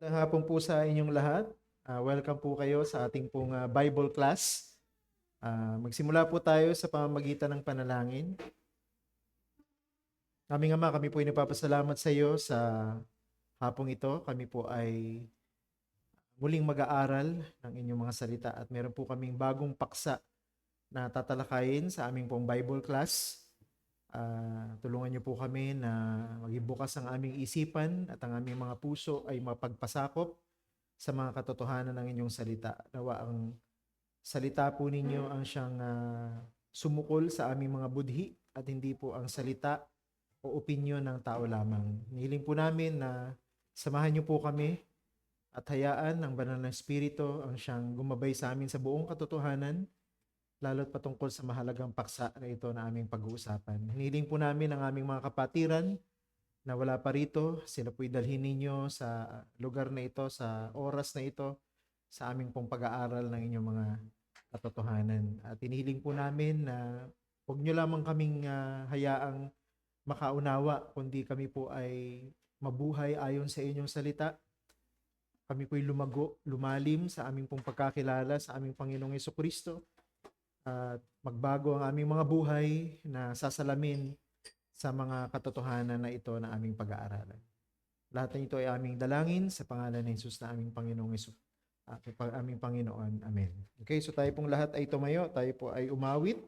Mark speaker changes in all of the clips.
Speaker 1: Magandang hapon po sa inyong lahat. Welcome po kayo sa ating pong Bible class. Magsimula po tayo sa pamamagitan ng panalangin. Aming Ama, kami po ay nagpapasalamat sa iyo sa hapong ito. Kami po ay muling mag-aaral ng inyong mga salita at meron po kaming bagong paksa na tatalakayin sa aming pong Bible class. Tulungan niyo po kami na maging bukas ang aming isipan at ang aming mga puso ay mapagpasakop sa mga katotohanan ng inyong salita. Nawa ang salita po ninyo ang siyang sumukol sa aming mga budhi at hindi po ang salita o opinyon ng tao lamang. Nihiling po namin na samahan niyo po kami at hayaan ng banal na Espiritu ang siyang gumabay sa amin sa buong katotohanan, lalo't patungkol sa mahalagang paksa na ito na aming pag-uusapan. Hiniling po namin ang aming mga kapatiran na wala pa rito, sila po'y dalhin ninyo sa lugar na ito, sa oras na ito, sa aming pong pag-aaral ng inyong mga katotohanan. At hinihiling po namin na huwag nyo lamang kaming hayaang makaunawa, kundi kami po ay mabuhay ayon sa inyong salita. Kami po'y lumago, lumalim sa aming pong pagkakilala sa aming Panginoong Jesucristo at magbago ang aming mga buhay na sasalamin sa mga katotohanan na ito na aming pag-aaralan. Lahat ng ito ay aming dalangin sa pangalan ni Jesus na aming Panginoong aming Panginoon. Amen. Okay, so tayo pong lahat ay tumayo, tayo po ay umawit.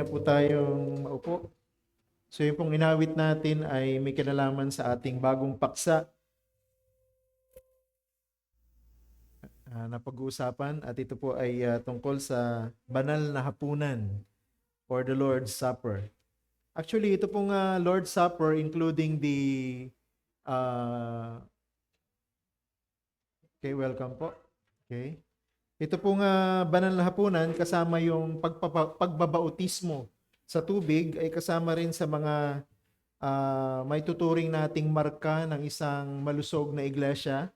Speaker 1: na po tayong maupo. So yung pong inawit natin ay may kinalaman sa ating bagong paksa na pag-uusapan, at ito po ay tungkol sa banal na hapunan or the Lord's Supper. Actually, ito pong Lord's Supper including the okay, welcome po. Okay. Ito pong banal na hapunan kasama yung pagbabautismo sa tubig ay kasama rin sa mga may tuturing nating marka ng isang malusog na iglesia.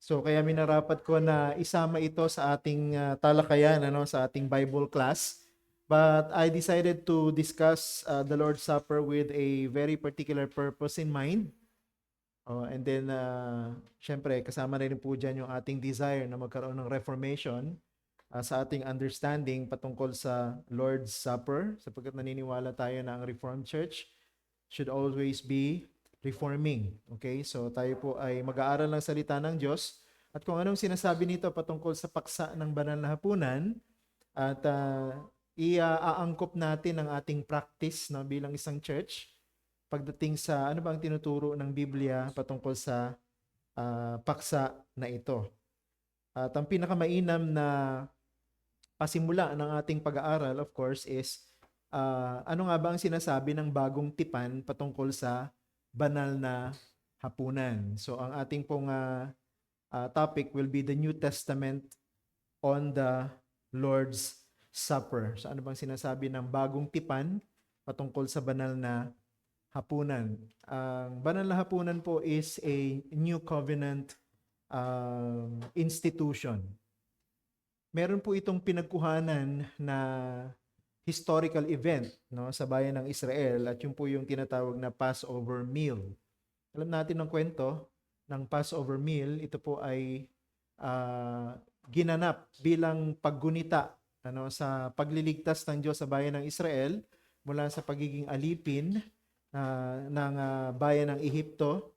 Speaker 1: So kaya minarapat ko na isama ito sa ating talakayan, sa ating Bible class. But I decided to discuss the Lord's Supper with a very particular purpose in mind. And then, syempre, kasama rin po dyan yung ating desire na magkaroon ng reformation sa ating understanding patungkol sa Lord's Supper, sapagkat naniniwala tayo na ang Reformed Church should always be reforming. Okay? So tayo po ay mag-aaral ng salita ng Diyos at kung anong sinasabi nito patungkol sa paksa ng banal na hapunan, at iaangkop natin ang ating practice bilang isang church pagdating sa ano ba ang tinuturo ng Biblia patungkol sa paksa na ito. At ang pinakamainam na pasimula ng ating pag-aaral, of course, is ano nga ba ang sinasabi ng bagong tipan patungkol sa banal na hapunan. So ang ating pong topic will be the New Testament on the Lord's Supper. So ano bang sinasabi ng bagong tipan patungkol sa banal na hapunan? Ang banal na hapunan po is a new covenant institution. Meron po itong pinagkuhanan na historical event sa bayan ng Israel, at yun po yung tinatawag na Passover meal. Alam natin ng kwento ng Passover meal, ito po ay ginanap bilang paggunita sa pagliligtas ng Diyos sa bayan ng Israel mula sa pagiging alipin ng bayan ng Ehipto.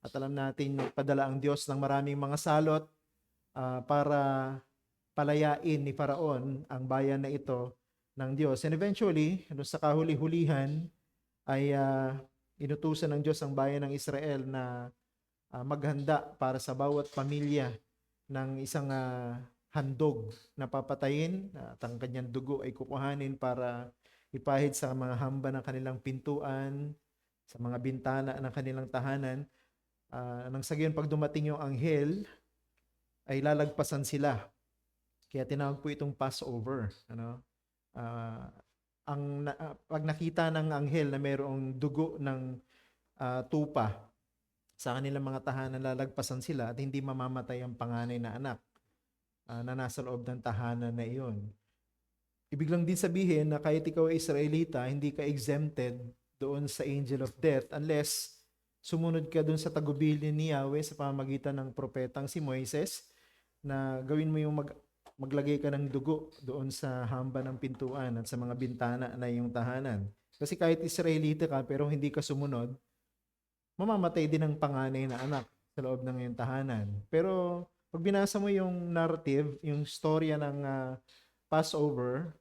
Speaker 1: At alam natin padala ang Diyos ng maraming mga salot para palayain ni Faraon ang bayan na ito ng Diyos. And eventually, sa kahuli-hulihan ay inutusan ng Diyos ang bayan ng Israel na maghanda para sa bawat pamilya ng isang handog na papatayin, at ang kanyang dugo ay kukuhanin para ipahid sa mga hamba ng kanilang pintuan, sa mga bintana ng kanilang tahanan. Nang sa gayon, pag dumating yung anghel, ay lalagpasan sila. Kaya tinawag po itong Passover. Pag nakita ng anghel na mayroong dugo ng tupa sa kanilang mga tahanan, lalagpasan sila at hindi mamamatay ang panganay na anak na nasa loob ng tahanan na iyon. Ibig lang din sabihin na kahit ikaw ay Israelita, hindi ka exempted doon sa angel of death unless sumunod ka doon sa tagubilin ni Yahweh sa pamamagitan ng propetang si Moises, na gawin mo yung maglagay ka ng dugo doon sa hamba ng pintuan at sa mga bintana na iyong tahanan. Kasi kahit Israelita ka pero hindi ka sumunod, mamamatay din ang panganay na anak sa loob ng iyong tahanan. Pero pag binasa mo yung narrative, yung storya ng Passover,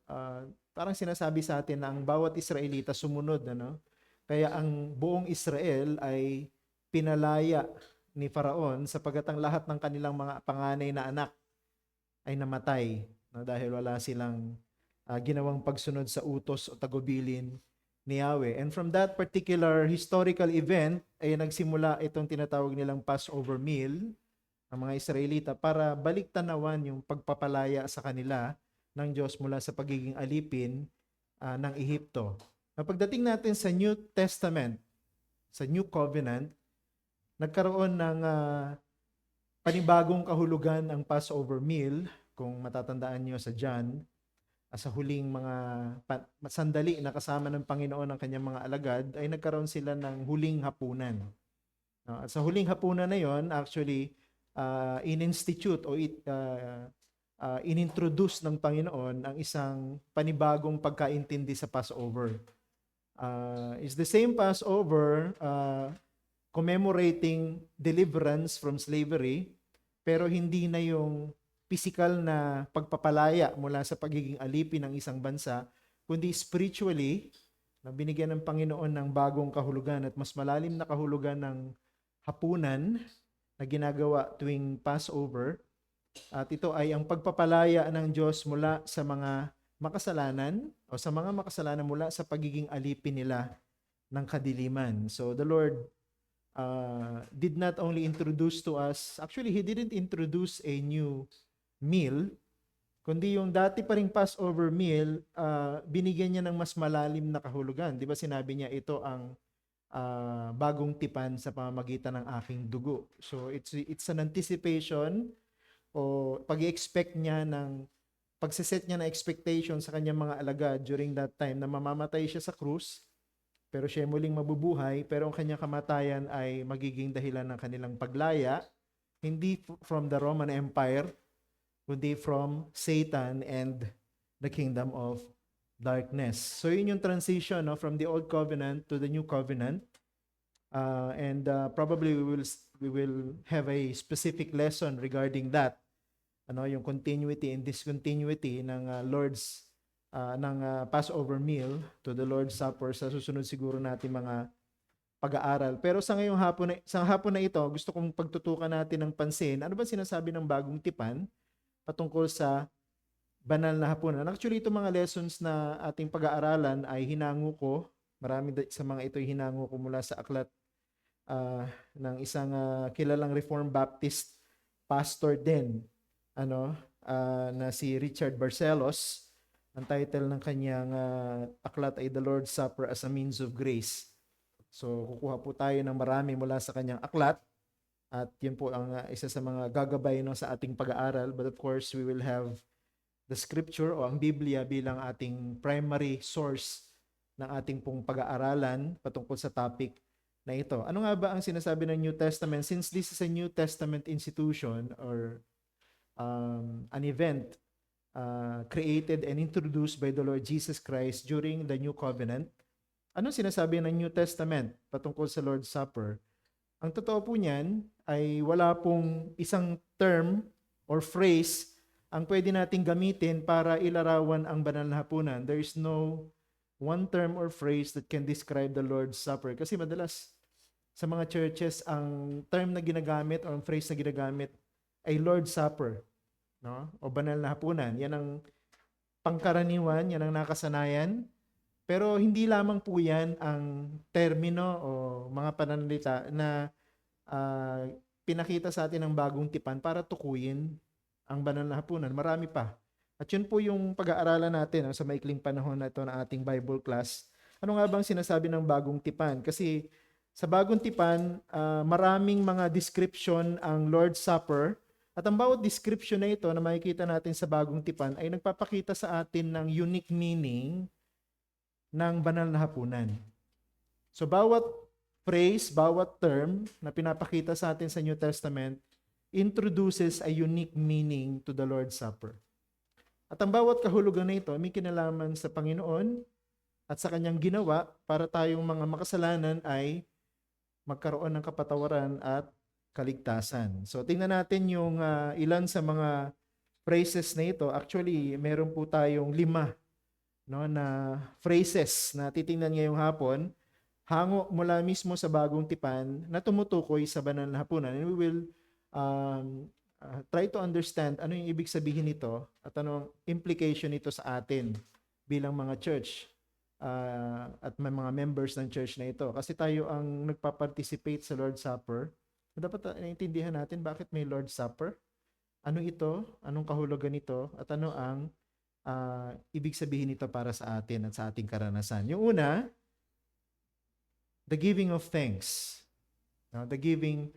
Speaker 1: parang sinasabi sa atin na ang bawat Israelita sumunod. Kaya ang buong Israel ay pinalaya ni Faraon sapagat ang lahat ng kanilang mga panganay na anak ay namatay dahil wala silang ginawang pagsunod sa utos o tagubilin ni Yahweh. And from that particular historical event ay nagsimula itong tinatawag nilang Passover meal ng mga Israelita para baliktanawan yung pagpapalaya sa kanila ng Diyos mula sa pagiging alipin ng Ehipto. Pagdating natin sa New Testament, sa New Covenant, nagkaroon ng panibagong kahulugan ang Passover meal. Kung matatandaan nyo sa John, sa huling mga sandali na kasama ng Panginoon ng kanyang mga alagad, ay nagkaroon sila ng huling hapunan. At sa huling hapunan na yon, actually, in-institute o inintroduce ng Panginoon ang isang panibagong pagkaintindi sa Passover. It's the same Passover commemorating deliverance from slavery, pero hindi na yung physical na pagpapalaya mula sa pagiging alipin ng isang bansa, kundi spiritually, na binigyan ng Panginoon ng bagong kahulugan at mas malalim na kahulugan ng hapunan na ginagawa tuwing Passover. At ito ay ang pagpapalaya ng Diyos mula sa mga makasalanan o sa mga makasalanan mula sa pagiging alipin nila ng kadiliman. So the Lord did not only introduce to us, actually He didn't introduce a new meal, kundi yung dati pa ring Passover meal, binigyan niya ng mas malalim na kahulugan. Di ba sinabi niya ito ang bagong tipan sa pamamagitan ng aking dugo. So it's an anticipation o pag-expect niya ng pagsiset niya ng expectation sa kanyang mga alagad during that time na mamamatay siya sa krus, pero siya muling mabubuhay, pero ang kanyang kamatayan ay magiging dahilan ng kanilang paglaya, hindi from the Roman Empire, kundi from Satan and the kingdom of darkness. So yun yung transition, no, from the old covenant to the new covenant. And probably we will have a specific lesson regarding that. Yung continuity and discontinuity ng Lord's ng Passover meal to the Lord's Supper sa susunod siguro natin mga pag-aaral. Pero sa ngayong hapon na ito, gusto kong pagtutukan natin ng pansin. Ano ba sinasabi ng bagong tipan patungkol sa banal na hapunan? Actually, itong mga lessons na ating pag-aaralan ay hinango ko. Marami sa mga ito ay hinango ko mula sa aklat ng isang kilalang Reformed Baptist pastor din, na si Richard Barcelos. Ang title ng kanyang aklat ay The Lord's Supper as a Means of Grace. So kukuha po tayo ng marami mula sa kanyang aklat at yun po ang isa sa mga gagabay sa ating pag-aaral. But of course, we will have the scripture o ang Biblia bilang ating primary source ng ating pong pag-aaralan patungkol sa topic na ito. Ano nga ba ang sinasabi ng New Testament? Since this is a New Testament institution or an event created and introduced by the Lord Jesus Christ during the New Covenant, ano sinasabi ng New Testament patungkol sa Lord's Supper? Ang totoo po niyan ay wala pong isang term or phrase ang pwede nating gamitin para ilarawan ang banal na hapunan. There is no one term or phrase that can describe the Lord's Supper. Kasi madalas sa mga churches, ang term na ginagamit o ang phrase na ginagamit ay Lord's Supper, no? O banal na hapunan. Yan ang pangkaraniwan, yan ang nakasanayan. Pero hindi lamang po yan ang termino o mga pananalita na pinakita sa atin ng bagong tipan para tukuyin ang banal na hapunan. Marami pa. At yun po yung pag-aaralan natin sa maikling panahon na ito na ating Bible class. Ano nga bang sinasabi ng bagong tipan? Kasi sa bagong tipan, maraming mga description ang Lord's Supper. At ang bawat description na ito na makikita natin sa bagong tipan ay nagpapakita sa atin ng unique meaning ng banal na hapunan. So bawat phrase, bawat term na pinapakita sa atin sa New Testament introduces a unique meaning to the Lord's Supper. At ang bawat kahulugan na ito may kinalaman sa Panginoon at sa kanyang ginawa para tayong mga makasalanan ay magkaroon ng kapatawaran at kaligtasan. So tingnan natin yung ilan sa mga phrases na ito. Actually, meron po tayong 5 na phrases na titingnan ngayong hapon, hango mula mismo sa bagong tipan na tumutukoy sa banal na hapunan. And we will try to understand ano yung ibig sabihin nito at ano ang implication nito sa atin bilang mga church at may mga members ng church na ito. Kasi tayo ang nagpa-participate sa Lord's Supper. Dapat naintindihan natin bakit may Lord's Supper. Ano ito? Anong kahulugan nito? At ano ang ibig sabihin nito para sa atin at sa ating karanasan. Yung una, the giving of thanks. The giving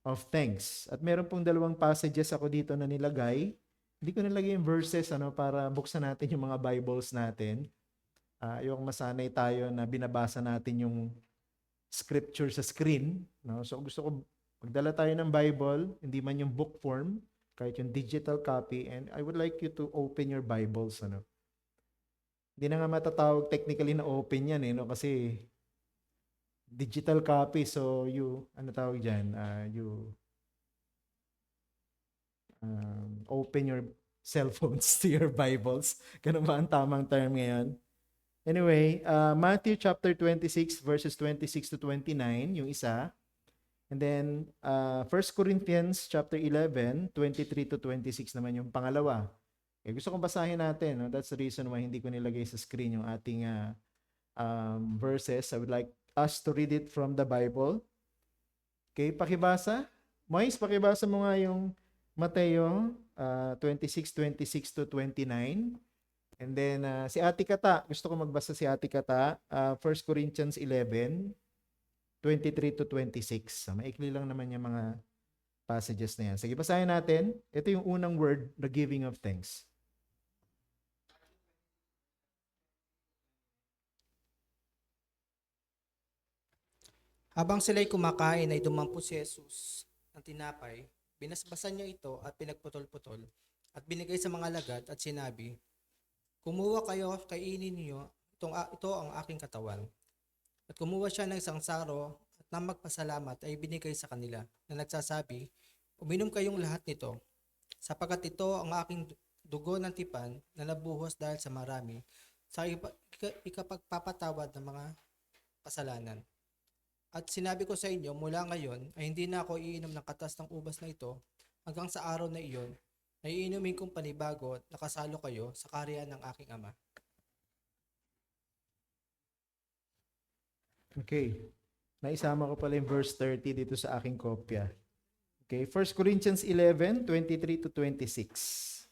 Speaker 1: of thanks. At meron pong 2 passages ako dito na nilagay. Hindi ko nilagay yung verses para buksan natin yung mga Bibles natin. Yung masanay tayo na binabasa natin yung scripture sa screen. So gusto ko magdala tayo ng Bible, hindi man yung book form, kahit yung digital copy, and I would like you to open your Bibles. Hindi na nga matatawag technically na open yan, kasi digital copy, so you, tawag dyan, you open your cell phones to your Bibles. Ganun ba ang tamang term ngayon? Anyway, Matthew chapter 26 verses 26 to 29, yung isa. And then, 1 Corinthians chapter 11, 23 to 26 naman yung pangalawa. Okay, gusto kong basahin natin. No? That's the reason why hindi ko nilagay sa screen yung ating verses. I would like us to read it from the Bible. Okay, pakibasa. Moise, pakibasa mo nga yung Mateo 26, 26 to 29. And then, si Ate Kata, gusto ko magbasa si Ate Kata, 1 Corinthians 11, 23 to 26. Maikli lang naman yung mga passages na yan. Sige, basahin natin. Ito yung unang word, the giving of thanks.
Speaker 2: Habang sila'y kumakain ay dumampo si Jesus ng tinapay, binasbasan niya ito at pinagputol-putol at binigay sa mga alagad at sinabi, "Kumuha kayo, kainin niyo, ito ang aking katawan." At kumuha siya ng isang saro at nang magpasalamat ay binigay sa kanila na nagsasabi, "Uminom kayong lahat nito, sapagkat ito ang aking dugo ng tipan na nabuhos dahil sa marami sa ikapagpapatawad ng mga kasalanan. At sinabi ko sa inyo, mula ngayon ay hindi na ako iinom ng katas ng ubas na ito hanggang sa araw na iyon na iinumin kong panibago at nakasalo kayo sa kaharian ng aking Ama."
Speaker 1: Okay. Naisama ko pala yung verse 30 dito sa aking kopya. Okay, 1 Corinthians 11, 23 to 26.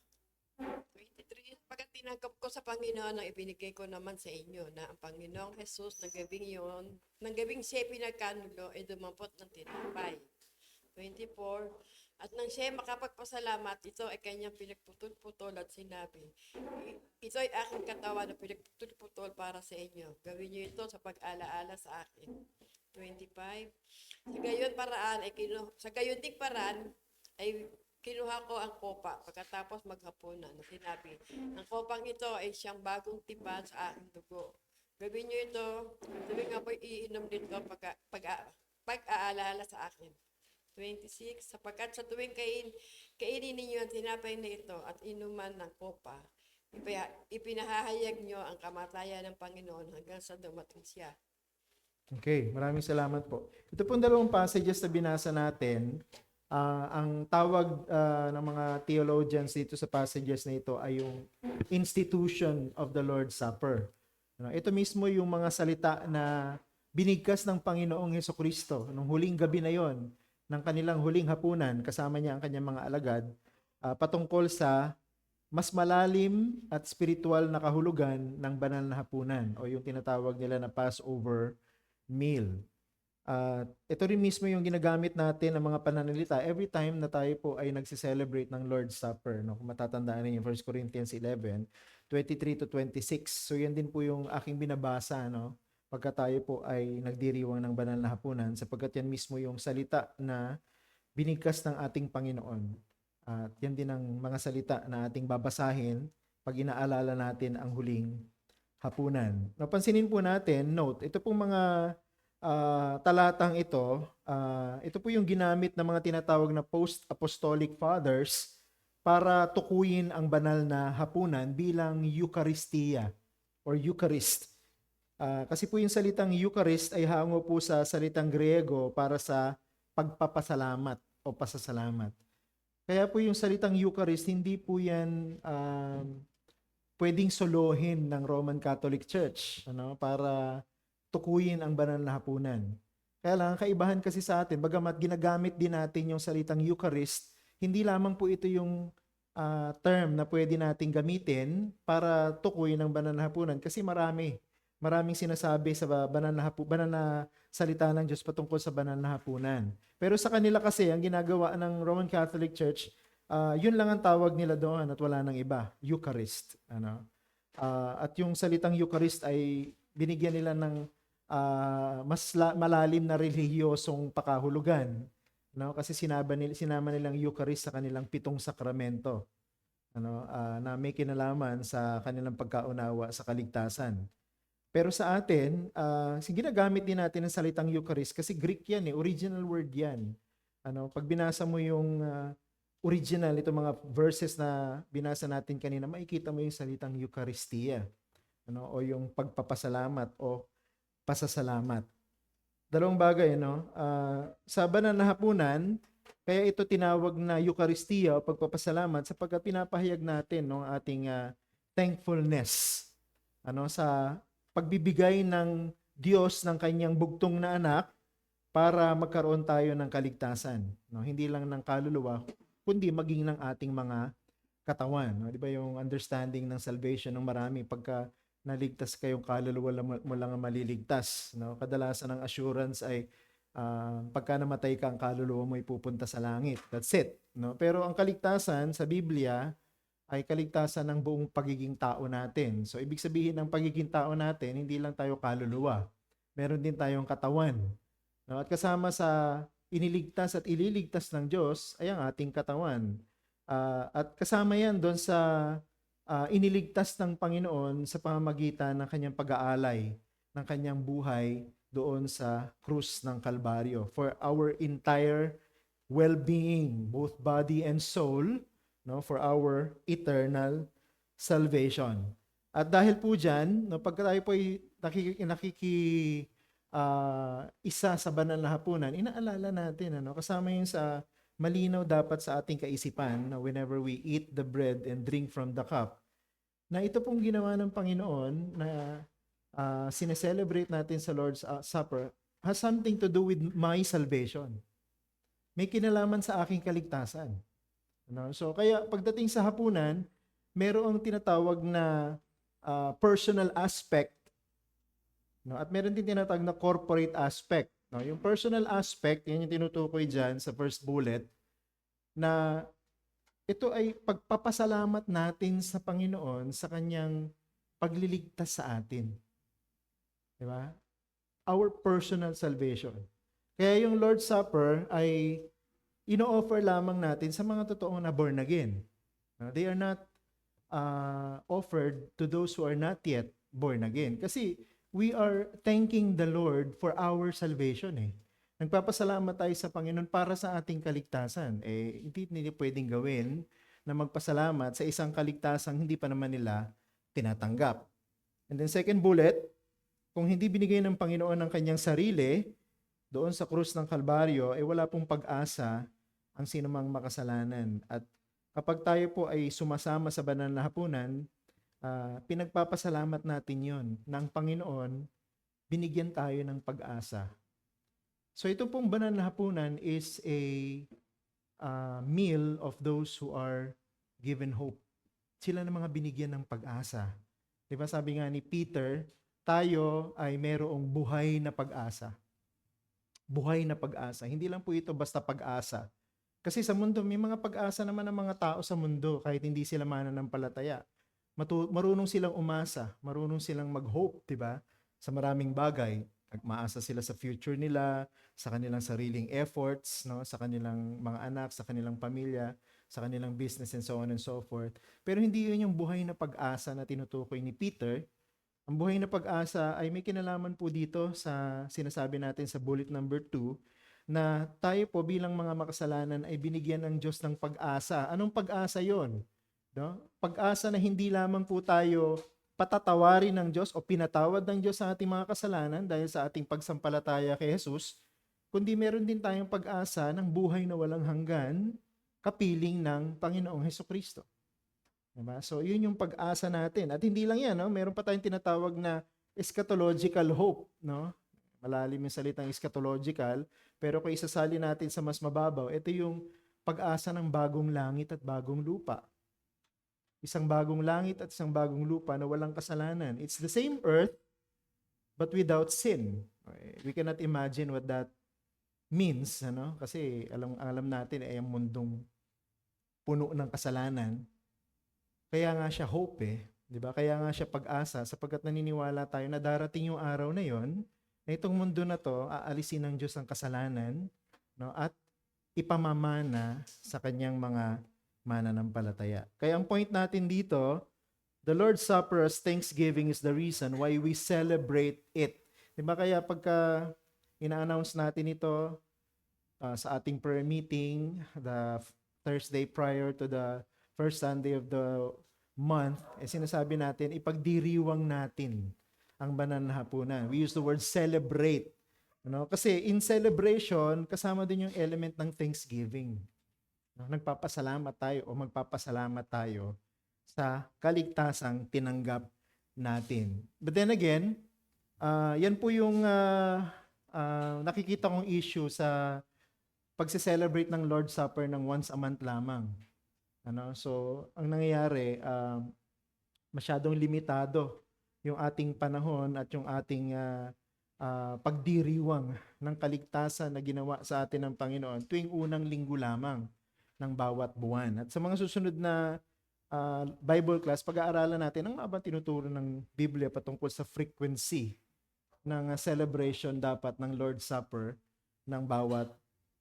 Speaker 3: 23, pagkat tinanggap ko sa Panginoon ang ibinigay ko naman sa inyo na ang Panginoong Jesus ng gabing siya pinagkanulo ay dumampot ng tinapay. 24, at nang siya makapagpasalamat, ito ay kanyang pinagputol-putol at sinabi, ito ay aking katawan na pinagputol-putol para sa inyo. Gawin niyo ito sa pag-alaala sa akin. 25, sa gayon ding paraan ay kinuha ko ang kopa pagkatapos maghapunan na sinabi, ang kopang ito ay siyang bagong tipan sa aking dugo. Gawin niyo ito, tuwing ako'y iinom dito pag-aalala sa akin. 26, sapagkat sa tuwing kainin ninyo ang tinapay na ito at inuman ng kopa, ipinahahayag nyo ang kamatayan ng Panginoon hanggang sa dumating siya.
Speaker 1: Okay, maraming salamat po. Ito pong dalawang passages na binasa natin, ang tawag ng mga theologians dito sa passages na ito ay yung institution of the Lord's Supper. Ito mismo yung mga salita na binigkas ng Panginoong Hesukristo nung huling gabi na yon ng kanilang huling hapunan, kasama niya ang kanyang mga alagad, patungkol sa mas malalim at spiritual na kahulugan ng banal na hapunan o yung tinatawag nila na Passover meal. Ito rin mismo yung ginagamit natin ng mga pananalita every time na tayo po ay nagse-celebrate ng Lord's Supper. No? Kung matatandaan ninyo, 1 Corinthians 11, 23 to 26. So yan din po yung aking binabasa, no? Pagka tayo po ay nagdiriwang ng banal na hapunan, sapagkat yan mismo yung salita na binigkas ng ating Panginoon. At yan din ang mga salita na ating babasahin pag inaalala natin ang huling hapunan. Napansinin po natin, note, ito pong mga talatang ito po yung ginamit ng mga tinatawag na post-apostolic fathers para tukuyin ang banal na hapunan bilang Eucharistia or Eucharist. Kasi po yung salitang Eucharist ay hango po sa salitang Griego para sa pagpapasalamat o pasasalamat. Kaya po yung salitang Eucharist, hindi po yan pwedeng solohin ng Roman Catholic Church para tukuyin ang banal na hapunan. Kaya lang, kaibahan kasi sa atin, bagamat ginagamit din natin yung salitang Eucharist, hindi lamang po ito yung term na pwede nating gamitin para tukuyin ang banal na hapunan kasi maraming sinasabi sa banal na salita ng Diyos patungkol sa banal na hapunan. Pero sa kanila kasi, ang ginagawa ng Roman Catholic Church, yun lang ang tawag nila doon at wala nang iba, Eucharist. At yung salitang Eucharist ay binigyan nila ng mas malalim na relihiyosong pakahulugan. Kasi sinama nilang Eucharist sa kanilang 7 sakramento na may kinalaman sa kanilang pagkaunawa sa kaligtasan. Pero sa atin, ginagamit din natin ang salitang Eucharist kasi Greek yan, original word yan. Pag binasa mo yung original, itong mga verses na binasa natin kanina, makikita mo yung salitang Eucharistia. ano, o yung pagpapasalamat o pasasalamat. Dalawang bagay, no? Sa banal na hapunan, kaya ito tinawag na Eucharistia o pagpapasalamat sapagkat pinapahayag natin no, ang ating thankfulness sa pagbibigay ng Diyos ng kanyang bugtong na anak para magkaroon tayo ng kaligtasan. No? Hindi lang ng kaluluwa, kundi maging ng ating mga katawan. No? Di ba yung understanding ng salvation ng marami, pagka naligtas kayong kaluluwa mo lang ang maliligtas. No? Kadalasan ang assurance ay pagka namatay ka, ang kaluluwa mo ay pupunta sa langit. That's it. No? Pero ang kaligtasan sa Biblia ay kaligtasan ng buong pagiging tao natin. So, ibig sabihin ng pagiging tao natin, hindi lang tayo kaluluwa. Meron din tayong katawan. No? At kasama sa iniligtas at ililigtas ng Diyos ay ang ating katawan. At kasama yan doon sa iniligtas ng Panginoon sa pamamagitan ng kanyang pag-aalay, ng kanyang buhay doon sa krus ng Kalbaryo. For our entire well-being, both body and soul, no, for our eternal salvation. At dahil po dyan, no, pagka tayo po ay isa sa banal na hapunan, inaalala natin, kasama yun sa malinaw dapat sa ating kaisipan, whenever we eat the bread and drink from the cup, na ito pong ginawa ng Panginoon na sineselebrate natin sa Lord's Supper has something to do with my salvation. May kinalaman sa aking kaligtasan. So kaya pagdating sa hapunan, merong tinatawag na personal aspect, at meron din tinatawag na corporate aspect. Yung personal aspect, yan yung tinutukoy dyan sa first bullet, na ito ay pagpapasalamat natin sa Panginoon sa kanyang pagliligtas sa atin. Diba? Our personal salvation. Kaya yung Lord's Supper ay ino-offer lamang natin sa mga totoong na born again. They are not offered to those who are not yet born again. Kasi we are thanking the Lord for our salvation. Nagpapasalamat tayo sa Panginoon para sa ating kaligtasan. Hindi pwedeng gawin na magpasalamat sa isang kaligtasang hindi pa naman nila tinatanggap. And then second bullet, kung hindi binigay ng Panginoon ng kanyang sarili doon sa krus ng Kalbaryo, wala pong pag-asa ang sinumang makasalanan. At kapag tayo po ay sumasama sa banal na hapunan, pinagpapasalamat natin yon ng Panginoon, binigyan tayo ng pag-asa. So ito pong banal na hapunan is a meal of those who are given hope. Sila na mga binigyan ng pag-asa. Diba sabi nga ni Peter, tayo ay merong buhay na pag-asa. Buhay na pag-asa. Hindi lang po ito basta pag-asa. Kasi sa mundo, may mga pag-asa naman ng mga tao sa mundo kahit hindi sila mananampalataya. Marunong silang umasa, marunong silang mag-hope, diba? Sa maraming bagay. Maasa sila sa future nila, sa kanilang sariling efforts, sa kanilang mga anak, sa kanilang pamilya, sa kanilang business and so on and so forth. Pero hindi yun yung buhay na pag-asa na tinutukoy ni Peter. Ang buhay na pag-asa ay may kinalaman po dito sa sinasabi natin sa bullet number 2, na tayo po bilang mga makasalanan ay binigyan ng Diyos ng pag-asa. Anong pag-asa yon? Pag-asa na hindi lamang po tayo patatawarin ng Diyos o pinatawad ng Diyos sa ating mga kasalanan dahil sa ating pagsampalataya kay Jesus, kundi meron din tayong pag-asa ng buhay na walang hanggan, kapiling ng Panginoong Hesukristo. Diba? So, yun yung pag-asa natin. At hindi lang yan, meron pa tayong tinatawag na eschatological hope. Malalim yung salitang eschatological, pero kung isasali natin sa mas mababaw, ito yung pag-asa ng bagong langit at bagong lupa. Isang bagong langit at isang bagong lupa na walang kasalanan. It's the same earth, but without sin. We cannot imagine what that means, kasi alam natin ay ang mundong puno ng kasalanan. Kaya nga siya hope, di ba? Kaya nga siya pag-asa, sapagkat naniniwala tayo na darating yung araw na yon, na itong mundo na to, aalisin ng Diyos ang kasalanan, at ipamamana sa kanyang mga mananampalataya. Kaya ang point natin dito, the Lord's Supper as thanksgiving is the reason why we celebrate it. Diba kaya pagka ina-announce natin ito sa ating prayer meeting, the Thursday prior to the first Sunday of the month, sinasabi natin, ipagdiriwang natin ang banal na hapunan. We use the word celebrate. Kasi in celebration, kasama din yung element ng thanksgiving. Nagpapasalamat tayo o magpapasalamat tayo sa kaligtasang tinanggap natin. But then again, yan po yung nakikita kong issue sa pagse-celebrate ng Lord's Supper ng once a month lamang. So, ang nangyayari, masyadong limitado yung ating panahon at yung ating pagdiriwang ng kaligtasan na ginawa sa atin ng Panginoon tuwing unang linggo lamang ng bawat buwan. At sa mga susunod na Bible class, pag-aaralan natin ang mga tinuturo ng Biblia patungkol sa frequency ng celebration dapat ng Lord's Supper ng bawat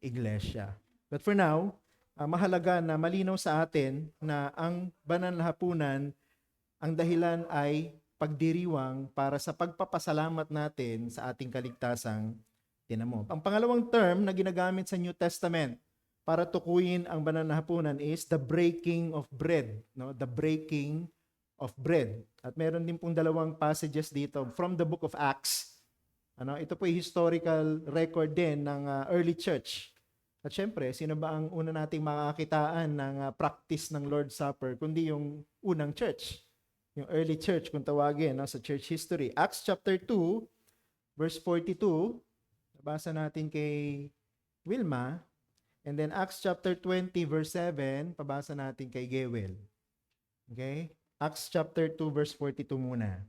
Speaker 1: iglesia. But for now, mahalaga na malinaw sa atin na ang banal na hapunan, ang dahilan ay pagdiriwang para sa pagpapasalamat natin sa ating kaligtasang tinamo. Ang pangalawang term na ginagamit sa New Testament para tukuyin ang banal na hapunan is the breaking of bread. The breaking of bread. At meron din pong dalawang passages dito from the book of Acts. Ito po ay historical record din ng early church. At syempre, sino ba ang una nating makakitaan ng practice ng Lord's Supper kundi yung unang church? Yung early church kung tawagin sa church history. Acts chapter 2, verse 42. Nabasa natin kay Wilma. And then Acts chapter 20, verse 7. Pabasa natin kay Gewel. Okay? Acts chapter 2, verse 42 muna.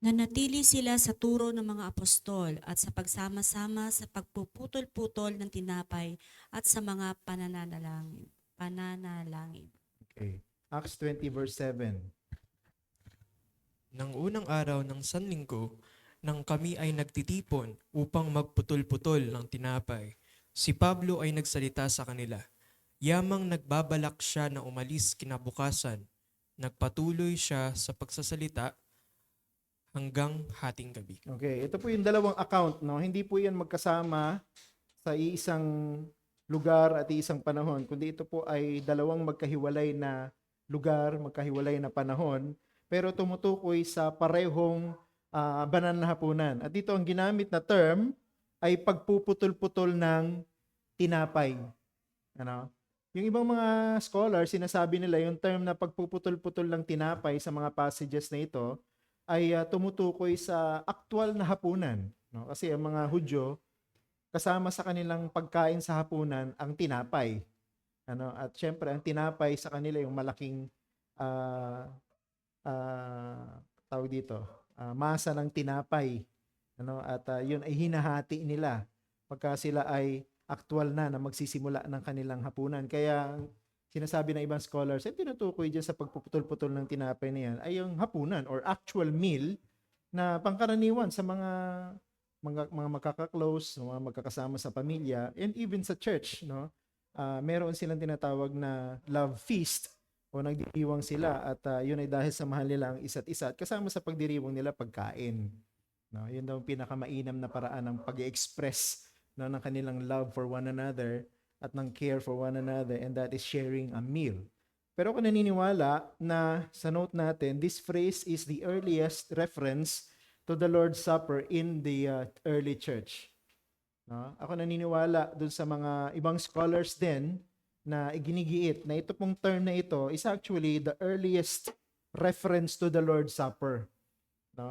Speaker 4: Nanatili sila sa turo ng mga apostol at sa pagsama-sama sa pagpuputol-putol ng tinapay at sa mga pananalangin.
Speaker 1: Okay. Acts 20, verse 7.
Speaker 5: Nang unang araw ng Sanlinggo, nang kami ay nagtitipon upang magputol-putol ng tinapay, si Pablo ay nagsalita sa kanila. Yamang nagbabalak siya na umalis kinabukasan, nagpatuloy siya sa pagsasalita hanggang hating gabi.
Speaker 1: Okay, ito po yung dalawang account, Hindi po 'yan magkasama sa iisang lugar at iisang panahon, kundi ito po ay dalawang magkahiwalay na lugar, magkahiwalay na panahon, pero tumutukoy sa parehong banal na hapunan. At dito ang ginamit na term ay pagpuputol-putol ng tinapay. Yung ibang mga scholars, sinasabi nila yung term na pagpuputol-putol ng tinapay sa mga passages na ito ay tumutukoy sa aktual na hapunan. Kasi ang mga Hudyo, kasama sa kanilang pagkain sa hapunan ang tinapay. At syempre, ang tinapay sa kanila yung malaking tawag dito, masa ng tinapay. At yun ay hinahati nila pagka sila ay aktual na magsisimula ng kanilang hapunan. Kaya sinasabi ng ibang scholars, ay tinutukoy dyan sa pagpuputol-putol ng tinapay na yan ay yung hapunan or actual meal na pangkaraniwan sa mga magkaka-close, mga magkakasama sa pamilya, and even sa church. Meron silang tinatawag na love feast o nagdiriwang sila at yun ay dahil sa mahal nila ang isa't isa at kasama sa pagdiriwang nila pagkain. Yun daw ang pinakamainam na paraan ng pag-express ng kanilang love for one another at ng care for one another, and that is sharing a meal. Pero ako naniniwala na sa note natin, this phrase is the earliest reference to the Lord's Supper in the early church. Ako naniniwala dun sa mga ibang scholars din na iginigiit na ito pong term na ito is actually the earliest reference to the Lord's Supper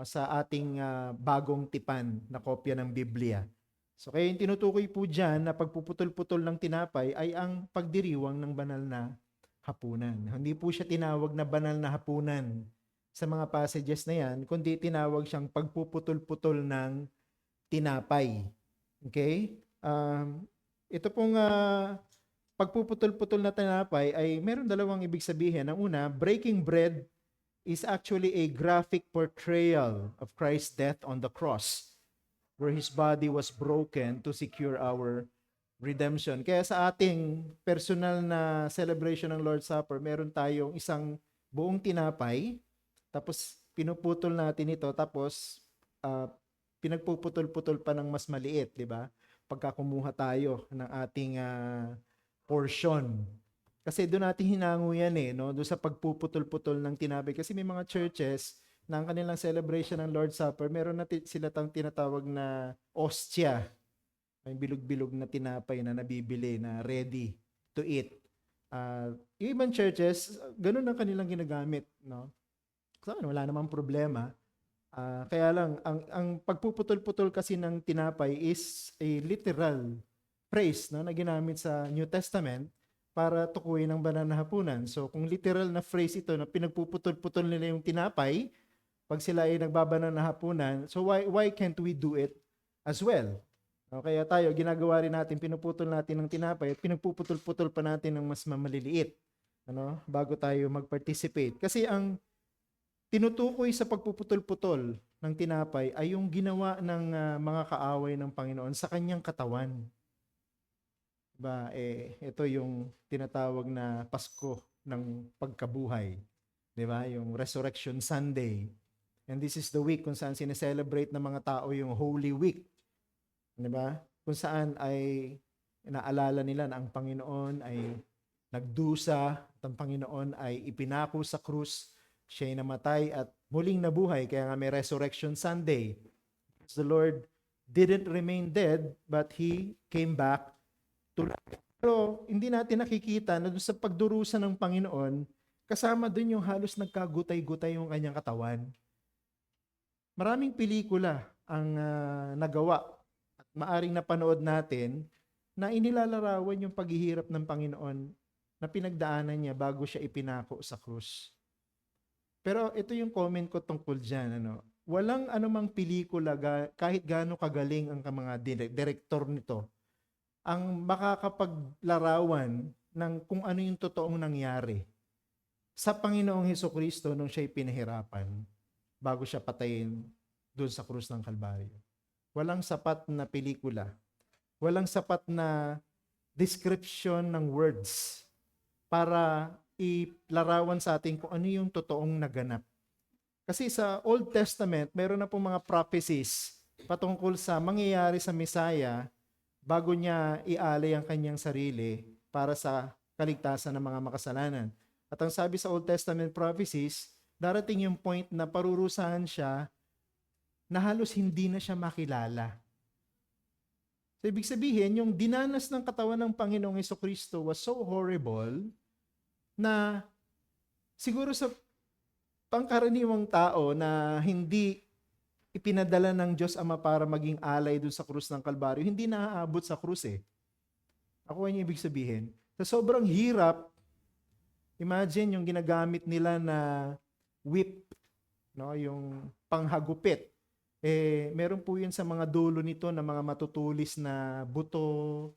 Speaker 1: sa ating bagong tipan na kopya ng Biblia. So kaya yung tinutukoy po dyan na pagpuputol-putol ng tinapay ay ang pagdiriwang ng banal na hapunan. Hindi po siya tinawag na banal na hapunan sa mga passages na yan, kundi tinawag siyang pagpuputol-putol ng tinapay. Okay? Ito pong pagpuputol-putol na tinapay ay meron dalawang ibig sabihin. Ang una, breaking bread is actually a graphic portrayal of Christ's death on the cross, where His body was broken to secure our redemption. Kaya sa ating personal na celebration ng Lord's Supper, meron tayong isang buong tinapay, tapos pinuputol natin ito, tapos pinagpuputol-putol pa ng mas maliit, di ba? Pagka kumuha tayo ng ating portion. Kasi doon natin hinango yan no? Doon sa pagpuputol-putol ng tinapay. Kasi may mga churches na ang kanilang celebration ng Lord's Supper, meron na sila tinatawag na ostia. May bilog-bilog na tinapay na nabibili na ready to eat. Yung ibang churches, ganun ang kanilang ginagamit. No? Sa akin, wala namang problema. Kaya lang, ang pagpuputol-putol kasi ng tinapay is a literal phrase no, na ginamit sa New Testament para tukuyin ang banal na hapunan. So kung literal na phrase ito na pinagpuputol-putol nila yung tinapay, pag sila ay nagbabanal na hapunan, so why can't we do it as well? No, kaya tayo, ginagawa rin natin, pinuputol natin ng tinapay at pinagpuputol-putol pa natin ng mas maliliit bago tayo mag-participate. Kasi ang tinutukoy sa pagpuputol-putol ng tinapay ay yung ginawa ng mga kaaway ng Panginoon sa kanyang katawan. Diba? Ito yung tinatawag na Pasko ng pagkabuhay. Diba? Yung Resurrection Sunday. And this is the week kung saan sineselebrate ng mga tao yung Holy Week. Diba? Kung saan ay inaalala nila na ang Panginoon ay nagdusa at ang Panginoon ay ipinako sa krus. Siya'y namatay at muling nabuhay. Kaya nga may Resurrection Sunday. The Lord didn't remain dead, but He came back to life. Pero hindi natin nakikita na doon sa pagdurusa ng Panginoon, kasama doon yung halos nagkagutay-gutay yung kanyang katawan. Maraming pelikula ang nagawa at maaring napanood natin na inilalarawan yung paghihirap ng Panginoon na pinagdaanan niya bago siya ipinako sa krus. Pero ito yung comment ko tungkol dyan. Walang anumang pelikula, kahit gaano kagaling ang mga direktor nito, ang makakapaglarawan ng kung ano yung totoong nangyari sa Panginoong Hesukristo nung siya'y pinahirapan bago siya patayin doon sa krus ng Kalbaryo. Walang sapat na pelikula. Walang sapat na description ng words para ilarawan sa atin kung ano yung totoong naganap. Kasi sa Old Testament, meron na pong mga prophecies patungkol sa mangyayari sa Messiah bago niya ialay ang kanyang sarili para sa kaligtasan ng mga makasalanan. At ang sabi sa Old Testament prophecies, darating yung point na parurusahan siya na halos hindi na siya makilala. So, ibig sabihin, yung dinanas ng katawan ng Panginoong Hesukristo was so horrible na siguro sa pangkaraniwang tao na hindi ipinadala ng Diyos Ama para maging alay doon sa krus ng Kalbaryo, hindi naaabot sa krus Ako ang ibig sabihin. Sa sobrang hirap, imagine yung ginagamit nila na whip, yung panghagupit. Meron po yun sa mga dulo nito na mga matutulis na buto,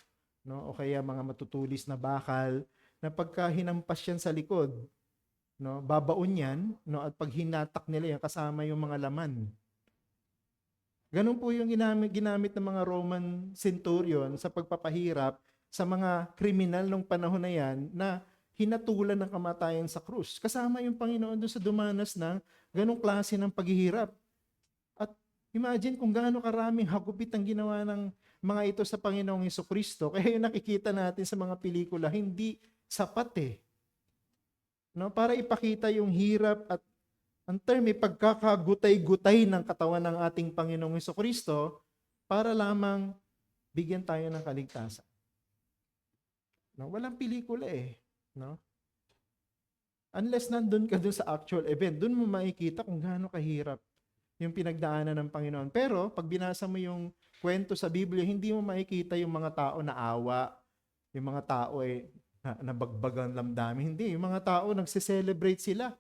Speaker 1: o kaya mga matutulis na bakal, na pagka hinampas yan sa likod, babaon yan, at pag hinatak nila yan, kasama yung mga laman. Ganun po yung ginamit ng mga Roman centurion sa pagpapahirap sa mga kriminal nung panahon na yan na hinatulan ng kamatayan sa krus. Kasama yung Panginoon doon sa dumanas ng ganung klase ng paghihirap. At imagine kung gaano karaming hagupit ang ginawa ng mga ito sa Panginoong Hesukristo. Kaya yung nakikita natin sa mga pelikula, hindi sapat para ipakita yung hirap at ang term pagkakagutay-gutay ng katawan ng ating Panginoong Hesukristo para lamang bigyan tayo ng kaligtasan. Walang pelikula Unless nandun ka dun sa actual event, dun mo makikita kung gaano kahirap yung pinagdaanan ng Panginoon. Pero pag binasa mo yung kwento sa Biblia, hindi mo makikita yung mga tao na awa, yung mga tao nabagbagan lamdamin. Hindi, yung mga tao nagse-celebrate sila.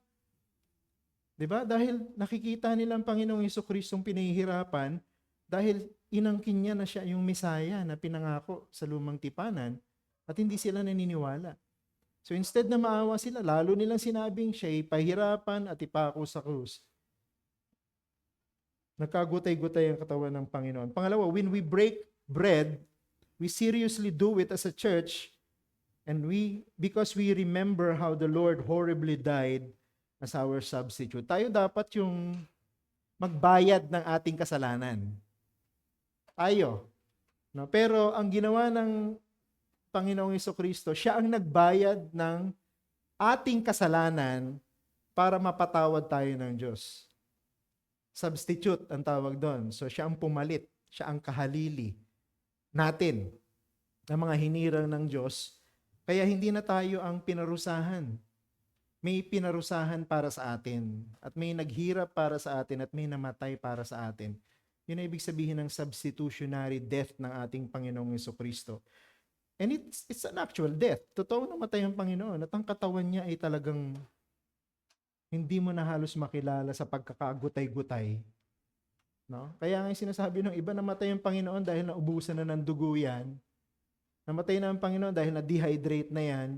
Speaker 1: 'Di ba? Dahil nakikita nila ang Panginoong Hesukristong pinahihirapan dahil inangkin niya na siya yung Mesaya na pinangako sa lumang tipanan at hindi sila naniniwala. So instead na maawa sila, lalo nilang sinabing siya'y pahirapan at ipako sa krus. Nagkagutay-gutay ang katawan ng Panginoon. Pangalawa, when we break bread, we seriously do it as a church and because we remember how the Lord horribly died as our substitute. Tayo dapat yung magbayad ng ating kasalanan. tayo. No? Pero ang ginawa ng Panginoong Jesucristo, siya ang nagbayad ng ating kasalanan para mapatawad tayo ng Diyos. Substitute ang tawag doon. So siya ang pumalit, siya ang kahalili natin ng mga hinirang ng Diyos. Kaya hindi na tayo ang pinarusahan. May pinarusahan para sa atin at may naghirap para sa atin at may namatay para sa atin. Yun ang ibig sabihin ng substitutionary death ng ating Panginoong Jesucristo. And it's an actual death. Totoo namatay ang Panginoon at ang katawan niya ay talagang hindi mo na halos makilala sa pagkakagutay-gutay. No? Kaya nga yung sinasabi ng iba, namatay ang Panginoon dahil naubusan na ng dugo yan. Namatay na ang Panginoon dahil na-dehydrate na yan.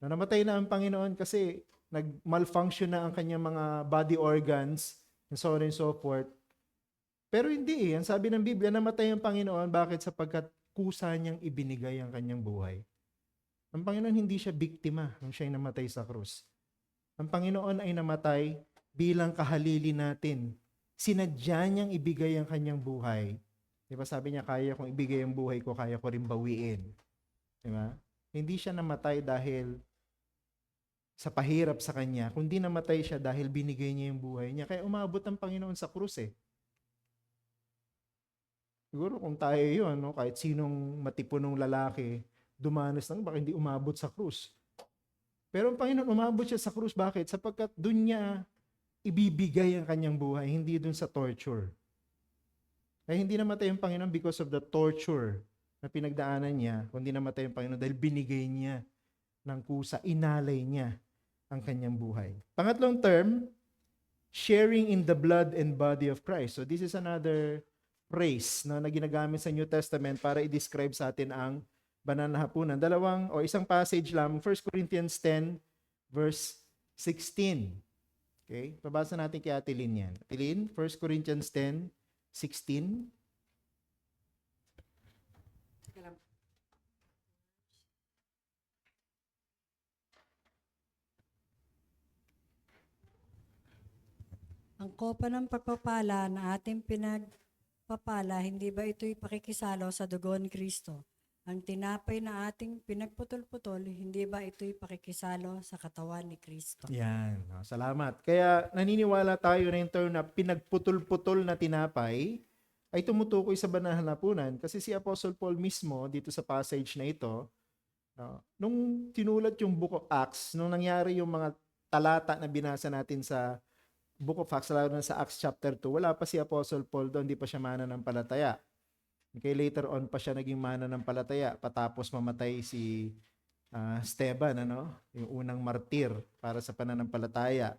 Speaker 1: Namatay na ang Panginoon kasi nag-malfunction na ang kanyang mga body organs and so on and so forth. Pero hindi eh. Ang sabi ng Biblia, namatay ang Panginoon. Bakit? Sapagkat kusa niyang ibinigay ang kanyang buhay. Ang Panginoon hindi siya biktima nung siya'y namatay sa krus. Ang Panginoon ay namatay bilang kahalili natin. Sinadya niyang ibigay ang kanyang buhay. Diba sabi niya, kaya kong ibigay ang buhay ko, kaya ko rin bawiin. Diba? Hindi siya namatay dahil sa pahirap sa kanya, kundi namatay siya dahil binigay niya yung buhay niya. Kaya umabot ang Panginoon sa krus eh. Siguro kung tayo yun, no? Kahit sinong matipunong lalaki, dumanas lang, baka hindi umabot sa krus. Pero ang Panginoon, umabot siya sa krus. Bakit? Sapagkat dun niya ibibigay ang kanyang buhay, hindi dun sa torture. Kaya hindi namatay ang Panginoon because of the torture na pinagdaanan niya, kundi namatay ang Panginoon dahil binigay niya ng kusa, inalay niya ang kanyang buhay. Pangatlong term, sharing in the blood and body of Christ. So this is another phrase na ginagamit sa New Testament para i-describe sa atin ang banal na hapunan. Isang passage lang, 1 Corinthians 10 verse 16. Okay? Pabasa natin kay Ate Lynn yan. Ate Lynn, 1 Corinthians 10, 16.
Speaker 6: Ang kopa ng pagpapala na ating pinagpapala, hindi ba ito'y pakikisalo sa dugo ni Kristo? Ang tinapay na ating pinagputol-putol, hindi ba ito'y pakikisalo sa katawan ni Kristo?
Speaker 1: Yan. Salamat. Kaya naniniwala tayo na yung term na pinagputol-putol na tinapay ay tumutukoy sa banal na hapunan kasi si Apostle Paul mismo dito sa passage na ito, nung tinulat yung Book of Acts, nung nangyari yung mga talata na binasa natin sa Book of Acts, lalo na sa Acts chapter 2, wala pa si Apostle Paul doon, hindi pa siya mananampalataya. Okay, later on pa siya naging mananampalataya patapos mamatay si Esteban, yung unang martir para sa pananampalataya.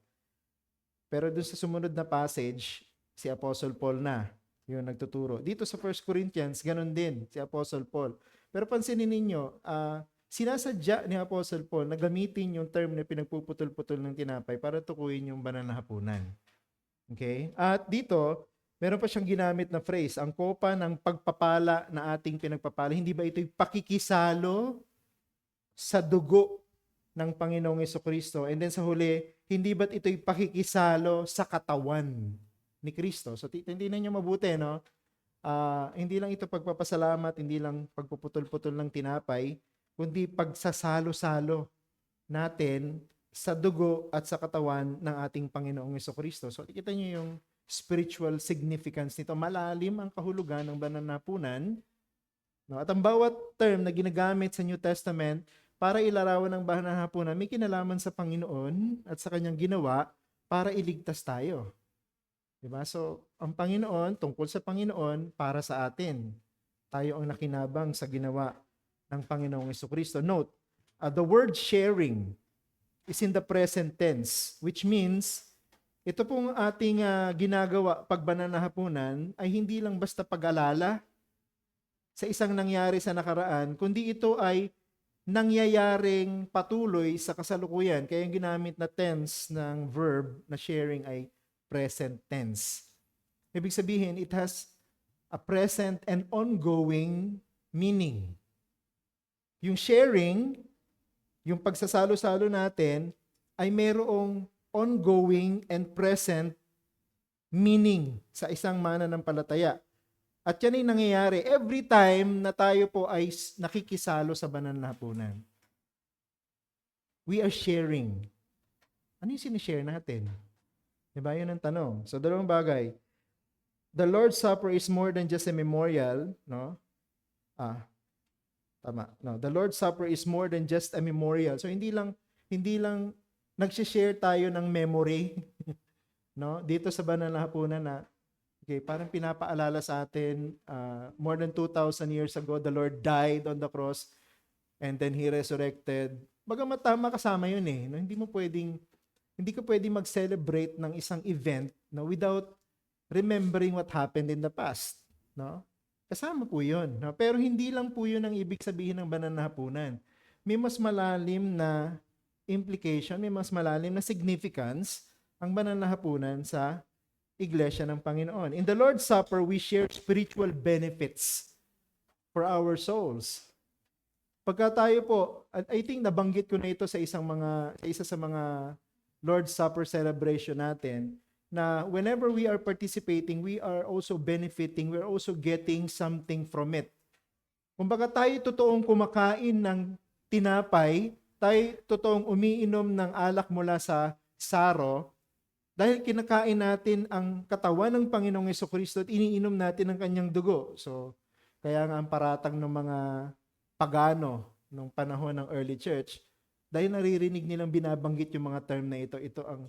Speaker 1: Pero doon sa sumunod na passage, si Apostle Paul na yung nagtuturo. Dito sa 1 Corinthians, ganun din si Apostle Paul. Pero pansinin ninyo, sinasadya ni Apostle Paul na gamitin yung term na pinagpuputol-putol ng tinapay para tukuyin yung banal na hapunan. Okay? At dito, meron pa siyang ginamit na phrase, ang kopa ng pagpapala na ating pinagpapala, hindi ba ito'y pakikisalo sa dugo ng Panginoong Jesucristo? And then sa huli, hindi ba't ito'y pakikisalo sa katawan ni Kristo? So tingnan niyo mabuti, no? Hindi lang ito pagpapasalamat, hindi lang pagpuputol-putol ng tinapay, kundi pagsasalo-salo natin sa dugo at sa katawan ng ating Panginoong Jesucristo. So kita niyo yung spiritual significance nito. Malalim ang kahulugan ng banal na hapunan. No? At ang bawat term na ginagamit sa New Testament para ilarawan ng banal na hapunan, may kinalaman sa Panginoon at sa kanyang ginawa para iligtas tayo. Diba? So, ang Panginoon, tungkol sa Panginoon, para sa atin. Tayo ang nakinabang sa ginawa ng Panginoong Jesucristo. Note, the word sharing is in the present tense, which means ito pong ating ginagawa pag banal na hapunan ay hindi lang basta pag-alala sa isang nangyari sa nakaraan, kundi ito ay nangyayaring patuloy sa kasalukuyan. Kaya yung ginamit na tense ng verb na sharing ay present tense. Ibig sabihin, it has a present and ongoing meaning. Yung sharing, yung pagsasalo-salo natin, ay mayroong ongoing and present meaning sa isang mananampalataya. At yan ay nangyayari every time na tayo po ay nakikisalo sa banal na hapunan. We are sharing. Ano yung sinishare natin? Diba? Yun ang tanong. So, dalawang bagay. The Lord's Supper is more than just a memorial, no? Tama. No, the Lord's Supper is more than just a memorial. So, hindi lang nag-share tayo ng memory, no? Dito sa banal na hapunan na, okay, parang pinapaalala sa atin, more than 2,000 years ago, the Lord died on the cross and then He resurrected. Bagamat tama kasama yun eh. No? Hindi ka pwedeng mag-celebrate ng isang event, no, without remembering what happened in the past. No? Kasama po yun. No? Pero hindi lang po yun ang ibig sabihin ng banal na hapunan. May mas malalim na implication, may mas malalim na significance ang banal na hapunan sa Iglesia ng Panginoon. In the Lord's Supper, we share spiritual benefits for our souls. Pagka tayo po, I think nabanggit ko na ito sa isa sa mga Lord's Supper celebration natin, na whenever we are participating, we are also benefiting, we are also getting something from it. Kumbaga tayo totoong kumakain ng tinapay, tayo totoong umiinom ng alak mula sa saro, dahil kinakain natin ang katawan ng Panginoong Jesucristo at iniinom natin ang kanyang dugo. So, kaya nga ang paratang ng mga pagano nung panahon ng early church, dahil naririnig nilang binabanggit yung mga term na ito, ito ang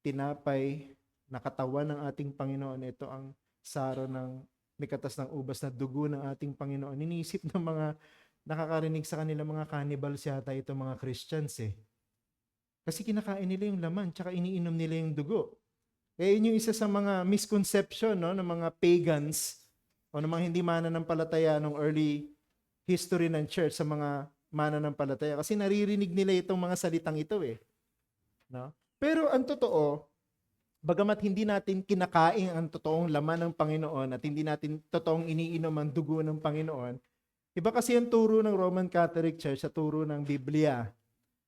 Speaker 1: tinapay na katawan ng ating Panginoon, ito ang saro ng may katas ng ubas na dugo ng ating Panginoon. Iniisip ng mga nakakarinig sa kanila mga cannibals yata ito mga Christians eh. Kasi kinakain nila yung laman, tsaka iniinom nila yung dugo. Kaya yun yung isa sa mga misconception, no, ng mga pagans o ng mga hindi mananampalataya nung early history ng church sa mga mananampalataya. Kasi naririnig nila itong mga salitang ito eh. No? Pero ang totoo, bagamat hindi natin kinakain ang totoong laman ng Panginoon at hindi natin totoong iniinom ang dugo ng Panginoon, iba kasi ang turo ng Roman Catholic Church sa turo ng Biblia.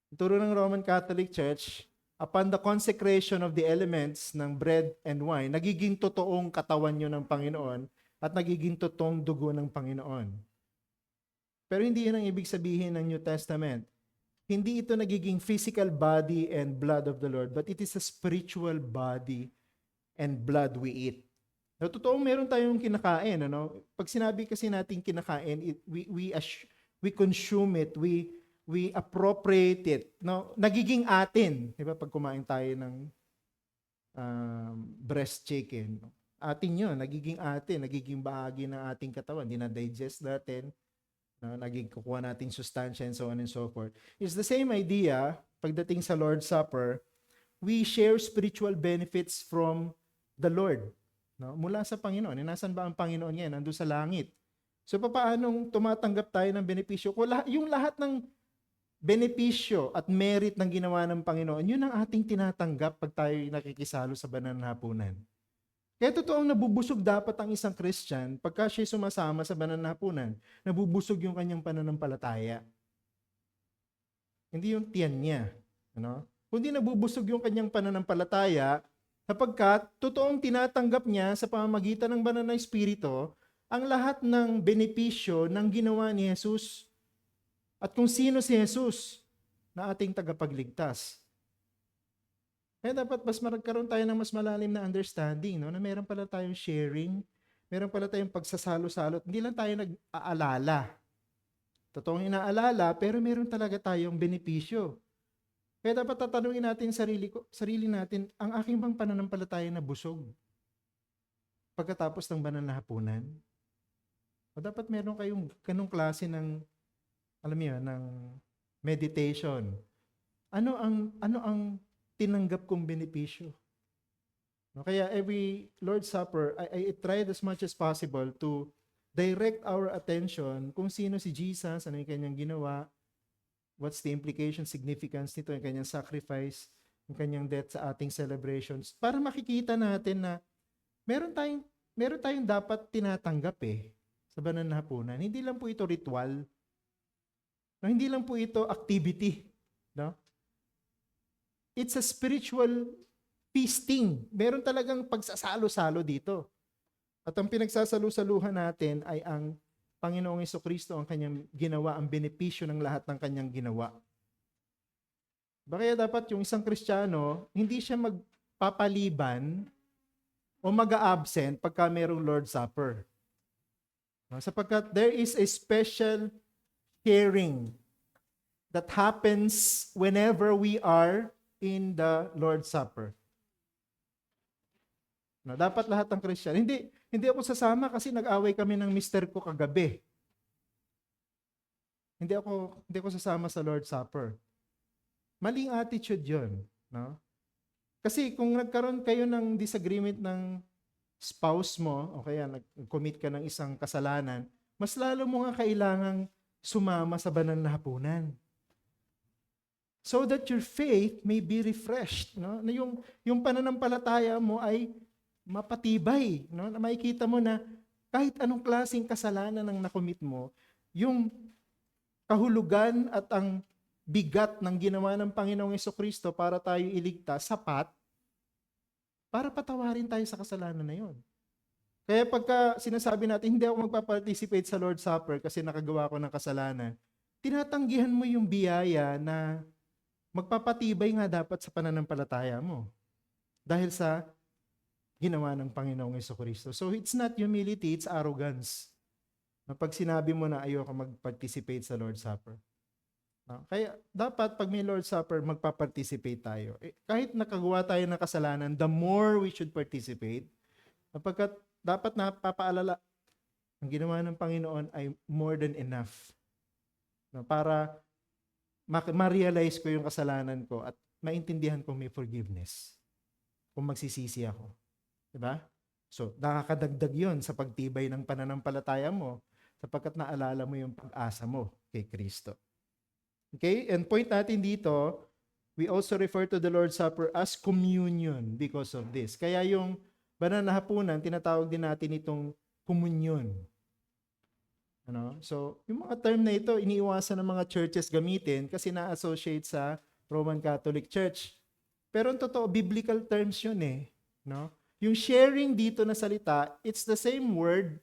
Speaker 1: Ang turo ng Roman Catholic Church, upon the consecration of the elements ng bread and wine, nagiging totoong katawan nyo ng Panginoon at nagiging totoong dugo ng Panginoon. Pero hindi yun ang ibig sabihin ng New Testament. Hindi ito nagiging physical body and blood of the Lord, but it is a spiritual body and blood we eat. Na totoong meron tayong kinakain, ano? Pag sinabi kasi natin kinakain, we consume it, we appropriate it, no? Nagiging atin, 'di ba? Pag kumain tayo ng breast chicken, atin 'yon, nagiging atin, nagiging bahagi ng ating katawan, dina-digest natin. No, kukuha natin sustansya and so on and so forth. It's the same idea pagdating sa Lord's Supper. We share spiritual benefits from the Lord. No? Mula sa Panginoon. Nasaan ba ang Panginoon ngayon? Nandun sa langit. So paanong tumatanggap tayo ng benepisyo? Yung lahat ng benepisyo at merit ng ginawa ng Panginoon, yun ang ating tinatanggap pag tayo nakikisalo sa banal na hapunan. Kaya totoong nabubusog dapat ang isang Christian pagka siya sumasama sa banal na hapunan. Nabubusog yung kanyang pananampalataya. Hindi yung tiyan niya. Ano? Kundi nabubusog yung kanyang pananampalataya sapagkat totoong tinatanggap niya sa pamamagitan ng banal na Espiritu ang lahat ng benepisyo ng ginawa ni Jesus at kung sino si Jesus na ating tagapagligtas. Kaya dapat mas magkaroon tayo ng mas malalim na understanding, no? Na meron pala tayong sharing, meron pala tayong pagsasalo-salo. Hindi lang tayo nag-aalala. Totoong inaalala, pero meron talaga tayong benepisyo. Kaya dapat tatanungin natin sarili natin, ang aking bang pananampalataya na busog? Pagkatapos ng banal na hapunan? O dapat meron kayong ganung klase ng, alam niyo, ng meditation. Ano ang tinanggap kong benepisyo? No, kaya every Lord's Supper, I tried as much as possible to direct our attention kung sino si Jesus, ano yung kanyang ginawa, what's the implication, significance nito, yung kanyang sacrifice, yung kanyang death sa ating celebrations, para makikita natin na meron tayong dapat tinatanggap sa banal na hapunan. Hindi lang po ito ritual. No, hindi lang po ito activity. No? It's a spiritual feasting. Meron talagang pagsasalo-salo dito. At ang pinagsasalu-saluhan natin ay ang Panginoong Jesucristo, ang kanyang ginawa, ang benepisyo ng lahat ng kanyang ginawa. Kaya dapat yung isang Kristiyano, hindi siya magpapaliban o mag-a-absent pagka mayroong Lord's Supper. No? Sapagkat there is a special sharing that happens whenever we are in the Lord's Supper. No, dapat lahat ng Christian. Hindi ako sasama kasi nag-away kami ng mister ko kagabi. Hindi ako sasama sa Lord's Supper. Maling attitude 'yon, no? Kasi kung nagkaroon kayo ng disagreement ng spouse mo o kaya nag-commit ka ng isang kasalanan, mas lalo mo nga kailangang sumama sa banal na hapunan. So that your faith may be refreshed, no? Na yung pananampalataya mo ay mapatibay, no? Na makikita mo na kahit anong klaseng kasalanan ang nakomit mo, yung kahulugan at ang bigat ng ginawa ng Panginoong Jesucristo para tayo iligtas, sapat, para patawarin tayo sa kasalanan na yon. Kaya pagka sinasabi natin, hindi ako magpa-participate sa Lord's Supper kasi nakagawa ko ng kasalanan, tinatanggihan mo yung biyaya na magpapatibay nga dapat sa pananampalataya mo. Dahil sa ginawa ng Panginoong Jesucristo. So it's not humility, it's arrogance. Pag sinabi mo na ayoko mag-participate sa Lord's Supper. No? Kaya dapat pag may Lord's Supper, magpa-participate tayo. Kahit nakagawa tayo ng kasalanan, the more we should participate, sapagkat dapat napapaalala, ang ginawa ng Panginoon ay more than enough. No? Para ma-realize ko yung kasalanan ko at maintindihan ko may forgiveness. Kung magsisisi ako. Diba? So, nakakadagdag yon sa pagtibay ng pananampalataya mo sapagkat naalala mo yung pag-asa mo kay Kristo. Okay? And point natin dito, we also refer to the Lord's Supper as communion because of this. Kaya yung banal na hapunan, tinatawag din natin itong communion. Ano? So, yung mga term na ito, iniiwasan ng mga churches gamitin kasi na-associate sa Roman Catholic Church. Pero ang totoo, biblical terms yun eh. No? Yung sharing dito na salita, it's the same word,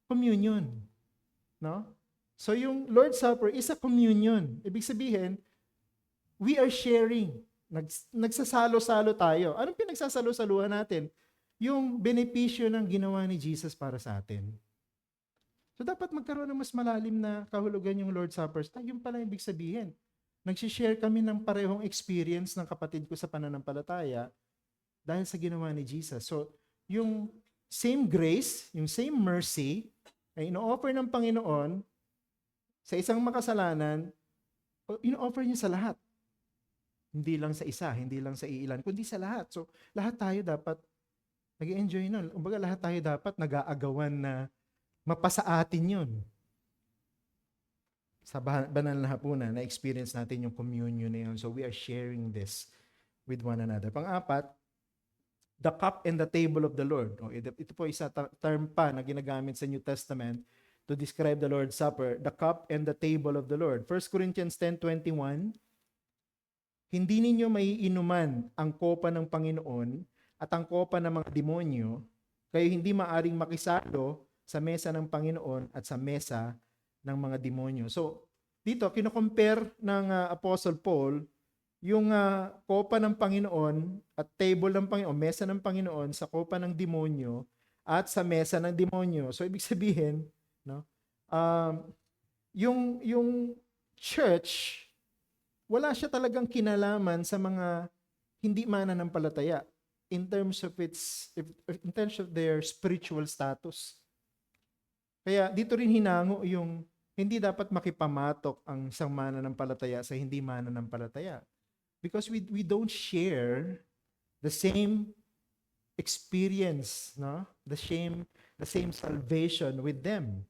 Speaker 1: communion. No? So yung Lord's Supper is a communion. Ibig sabihin, we are sharing. Nagsasalo-salo tayo. Anong pinagsasalo-saluhan natin? Yung benepisyo ng ginawa ni Jesus para sa atin. So dapat magkaroon ng mas malalim na kahulugan yung Lord's Supper. Yung pala ibig sabihin. Nagsishare kami ng parehong experience ng kapatid ko sa pananampalataya dahil sa ginawa ni Jesus. So, yung same grace, yung same mercy, ay ino-offer ng Panginoon sa isang makasalanan, ino-offer niya sa lahat. Hindi lang sa isa, hindi lang sa iilan, kundi sa lahat. So, lahat tayo dapat nag-enjoy nun. Kumbaga, lahat tayo dapat nag-aagawan na mapasa atin yun. Sa banal na hapunan, na-experience natin yung communion na yun. So, we are sharing this with one another. Pang-apat, the cup and the table of the Lord. Ito po isa term pa na ginagamit sa New Testament to describe the Lord's Supper, the cup and the table of the Lord. 1 Corinthians 10:21, hindi ninyo maiinuman ang kopa ng Panginoon at ang kopa ng mga demonyo, kayo hindi maaring makisalo sa mesa ng Panginoon at sa mesa ng mga demonyo. So, dito, kino-compare ng Apostle Paul yung kopa ng Panginoon at table ng Panginoon, mesa ng Panginoon sa kopa ng demonyo at sa mesa ng demonyo. So, ibig sabihin, no, yung church, wala siya talagang kinalaman sa mga hindi mananampalataya in terms of their spiritual status. Kaya dito rin hinango yung hindi dapat makipamatok ang isang mananampalataya sa hindi mananampalataya. Because we don't share the same experience, no? The same salvation with them.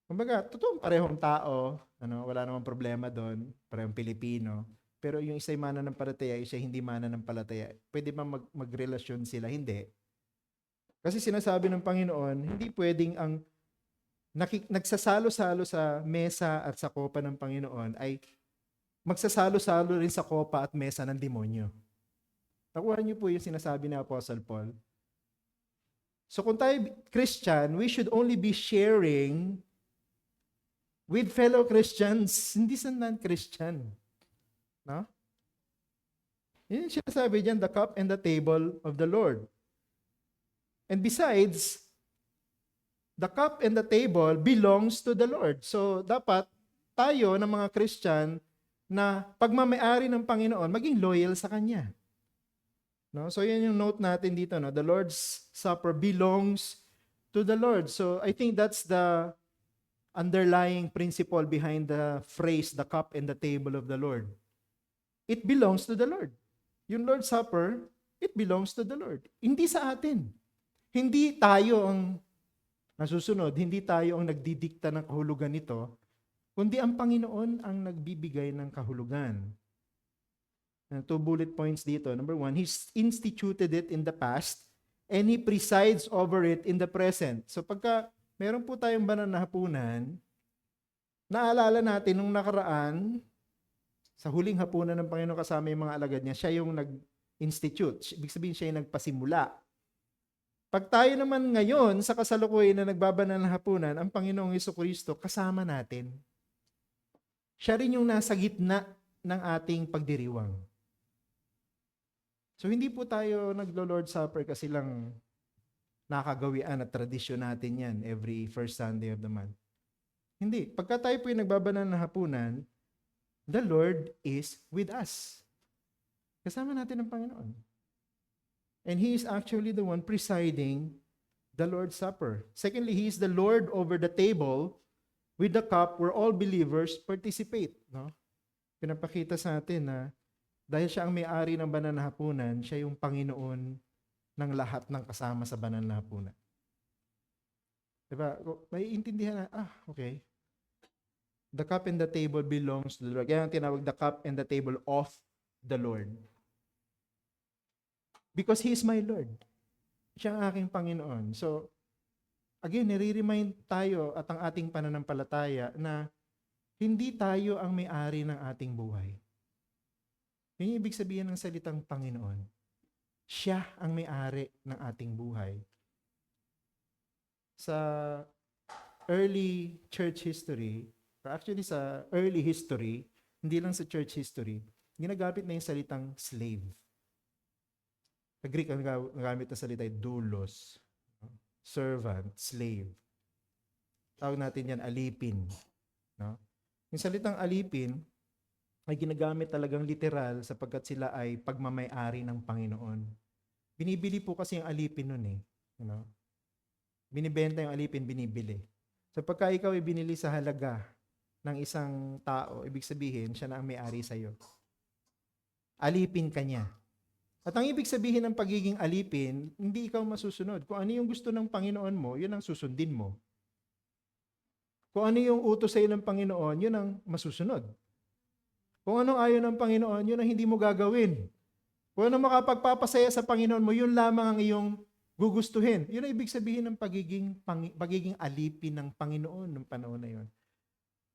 Speaker 1: Kumbaga, totoong parehong tao, wala namang problema doon, parehong Pilipino. Pero yung isa'y mananampalataya, isa hindi mananampalataya. Pwede ba magrelasyon sila? Hindi. Kasi sinasabi ng Panginoon, hindi pwedeng ang nagsasalo-salo sa mesa at sa kopa ng Panginoon ay magsasalo-salo rin sa kopa at mesa ng demonyo. Nakuha niyo po yung sinasabi ni Apostle Paul. So kung tayo Christian, we should only be sharing with fellow Christians, hindi sa non-Christian. No? Yun yung sinasabi dyan, the cup and the table of the Lord. And besides, the cup and the table belongs to the Lord. So dapat tayo ng mga Christian na pagmamayari ng Panginoon, maging loyal sa Kanya. No? So yan yung note natin dito. No? The Lord's Supper belongs to the Lord. So I think that's the underlying principle behind the phrase, the cup and the table of the Lord. It belongs to the Lord. Yung Lord's Supper, it belongs to the Lord. Hindi sa atin. Hindi tayo ang nasusunod, hindi tayo ang nagdidikta ng kahulugan nito, kundi ang Panginoon ang nagbibigay ng kahulugan. 2 bullet points dito. Number 1, He's instituted it in the past and He presides over it in the present. So pagka meron po tayong banal na hapunan, naalala natin nung nakaraan, sa huling hapunan ng Panginoon kasama yung mga alagad niya, siya yung nag-institute. Ibig sabihin siya yung nagpasimula. Pag tayo naman ngayon sa kasalukuyan na nagbabanal na hapunan, ang Panginoong Jesucristo kasama natin. Siya rin yung nasa gitna ng ating pagdiriwang. So hindi po tayo naglo-Lord Supper kasi lang nakagawian at tradisyon natin yan every first Sunday of the month. Hindi. Pagka tayo po yung nagbabanal na hapunan, the Lord is with us. Kasama natin ang Panginoon. And He is actually the one presiding the Lord's Supper. Secondly, He is the Lord over the table with the cup where all believers participate. No? Pinapakita sa atin na dahil siya ang may-ari ng banal na hapunan, siya yung Panginoon ng lahat ng kasama sa banal na hapunan. Diba? May intindihan na, okay. The cup and the table belongs to the Lord. Kaya ang tinawag the cup and the table of the Lord. Because He is my Lord. Siya ang aking Panginoon. So, again, nire-remind tayo at ang ating pananampalataya na hindi tayo ang may-ari ng ating buhay. Yun yung ibig sabihin ng salitang Panginoon. Siya ang may-ari ng ating buhay. Sa early church history, or actually sa early history, hindi lang sa church history, ginagamit na yung salitang slave. Sa Greek, ang nagamit na salita ay doulos. Servant, slave. Tawag natin yan, alipin. No? Yung salitang alipin ay ginagamit talagang literal sapagkat sila ay pagmamay-ari ng Panginoon. Binibili po kasi yung alipin nun eh. You know? Binibenta yung alipin, binibili. So pagka ikaw ay binili sa halaga ng isang tao, ibig sabihin, siya na ang may-ari sa'yo. Alipin ka niya. At ang ibig sabihin ng pagiging alipin, hindi ikaw masusunod. Kung ano yung gusto ng Panginoon mo, yun ang susundin mo. Kung ano yung utos sa'yo ng Panginoon, yun ang masusunod. Kung anong ayaw ng Panginoon, yun ang hindi mo gagawin. Kung ano makapagpapasaya sa Panginoon mo, yun lamang ang iyong gugustuhin. Yun ang ibig sabihin ng pagiging alipin ng Panginoon ng panahon na yun.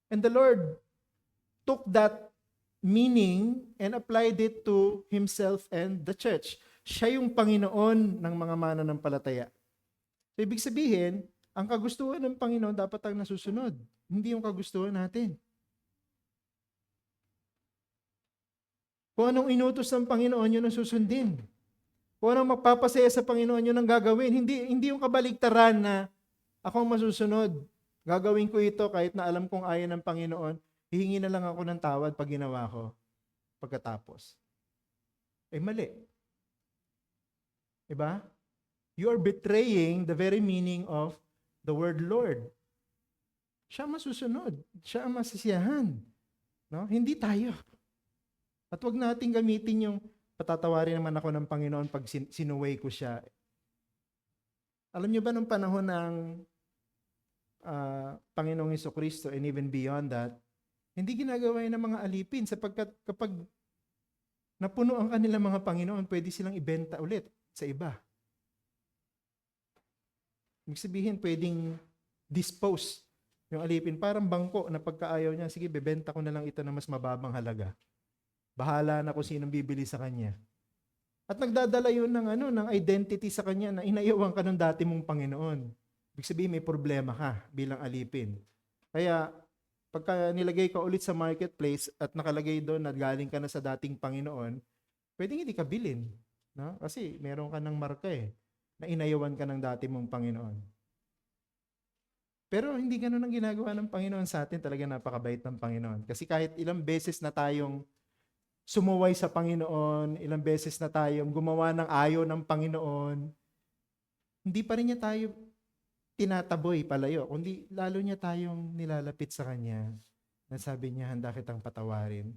Speaker 1: And the Lord took that meaning and applied it to Himself and the church. Siya yung Panginoon ng mga mananampalataya. So, ibig sabihin, ang kagustuhan ng Panginoon dapat ang nasusunod. Hindi yung kagustuhan natin. Kung anong inutos ng Panginoon, yun ang susundin. Kung anong magpapasaya sa Panginoon, yun ang gagawin. Hindi yung kabaligtaran na ako ang masusunod. Gagawin ko ito kahit na alam kong ayaw ng Panginoon. Hihingi na lang ako ng tawad pag ginawa ko pagkatapos. Mali. Diba? You are betraying the very meaning of the word Lord. Siya masusunod. Siya ang masisiyahan. No? Hindi tayo. At wag nating gamitin yung patatawarin naman ako ng Panginoon pag sinuway ko siya. Alam niyo ba nung panahon ng Panginoong Jesucristo and even beyond that, hindi ginagawa yun ng mga alipin sapagkat kapag napuno ang kanilang mga Panginoon, pwede silang ibenta ulit sa iba. Ibig sabihin, pwedeng dispose yung alipin. Parang bangko na pagkaayaw niya, sige, bebenta ko na lang ito na mas mababang halaga. Bahala na kung sinong bibili sa kanya. At nagdadala yun ng, ng identity sa kanya na inayawan ka ng dati mong Panginoon. Ibig sabihin may problema ka bilang alipin. Kaya pagka nilagay ka ulit sa marketplace at nakalagay doon na galing ka na sa dating Panginoon, pwedeng hindi ka bilhin. No? Kasi meron ka ng marka na inayawan ka ng dati mong Panginoon. Pero hindi ganun ang ginagawa ng Panginoon sa atin. Talaga napakabait ng Panginoon. Kasi kahit ilang beses na tayong sumuway sa Panginoon, ilang beses na tayong gumawa ng ayaw ng Panginoon, hindi pa rin niya tayo tinataboy palayo, kundi lalo niya tayong nilalapit sa Kanya na sabi niya, handa kitang patawarin,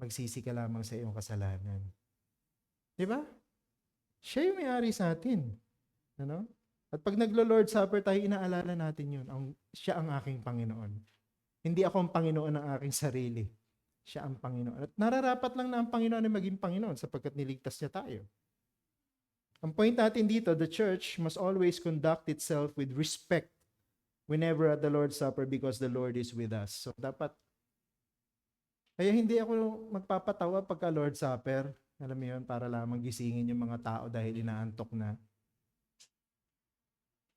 Speaker 1: magsisi ka lamang sa iyong kasalanan. Di ba? Siya yung may-ari sa atin. Ano? At pag naglo-Lord Supper tayo, inaalala natin yun. Siya ang aking Panginoon. Hindi ako ang Panginoon ng aking sarili. Siya ang Panginoon. At nararapat lang na ang Panginoon ay maging Panginoon sapagkat niligtas niya tayo. Ang point natin dito, the church must always conduct itself with respect whenever at the Lord's Supper because the Lord is with us. So dapat, kaya hindi ako magpapatawa pagka Lord's Supper. Alam mo yun, para lamang gisingin yung mga tao dahil inaantok na.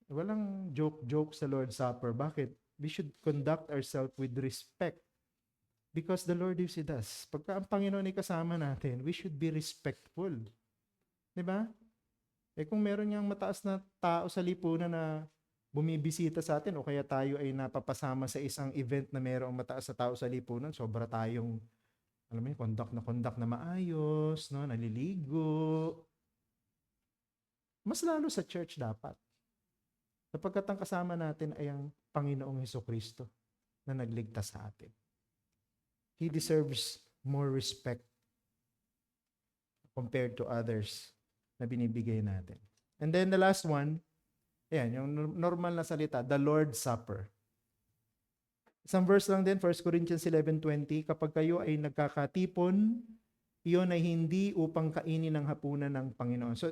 Speaker 1: Walang joke sa Lord's Supper. Bakit? We should conduct ourselves with respect. Because the Lord is with us. Pagka ang Panginoon ay kasama natin, we should be respectful. Diba? Kung meron niyang mataas na tao sa lipunan na bumibisita sa atin o kaya tayo ay napapasama sa isang event na merong mataas na tao sa lipunan, sobra tayong, alam mo yun, conduct na maayos, no? Naliligo. Mas lalo sa church dapat. Sapagkat ang kasama natin ay ang Panginoong Hesukristo na nagligtas sa atin. He deserves more respect compared to others na binibigay natin. And then the last one, ayan, yung normal na salita, the Lord's Supper. Isang verse lang din, 1 Corinthians 11:20, kapag kayo ay nagkakatipon, iyon ay hindi upang kainin ng hapunan ng Panginoon. So,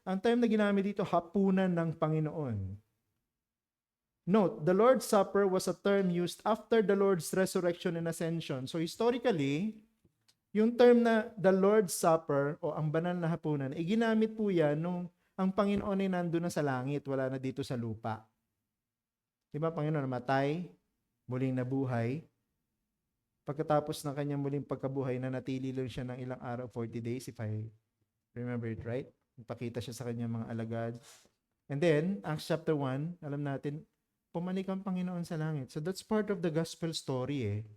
Speaker 1: ang term na ginamit dito, hapunan ng Panginoon. Note, the Lord's Supper was a term used after the Lord's resurrection and ascension. So historically, yung term na the Lord's Supper o ang banal na hapunan, ginamit po yan nung ang Panginoon ay nandun na sa langit, wala na dito sa lupa. Di ba, Panginoon namatay, muling nabuhay. Pagkatapos ng kanyang muling pagkabuhay, nanatili lang siya ng ilang araw, 40 days, if I remember it right. Ipakita siya sa kanyang mga alagad. And then, Acts chapter 1, alam natin, pumanik ang Panginoon sa langit. So that's part of the gospel story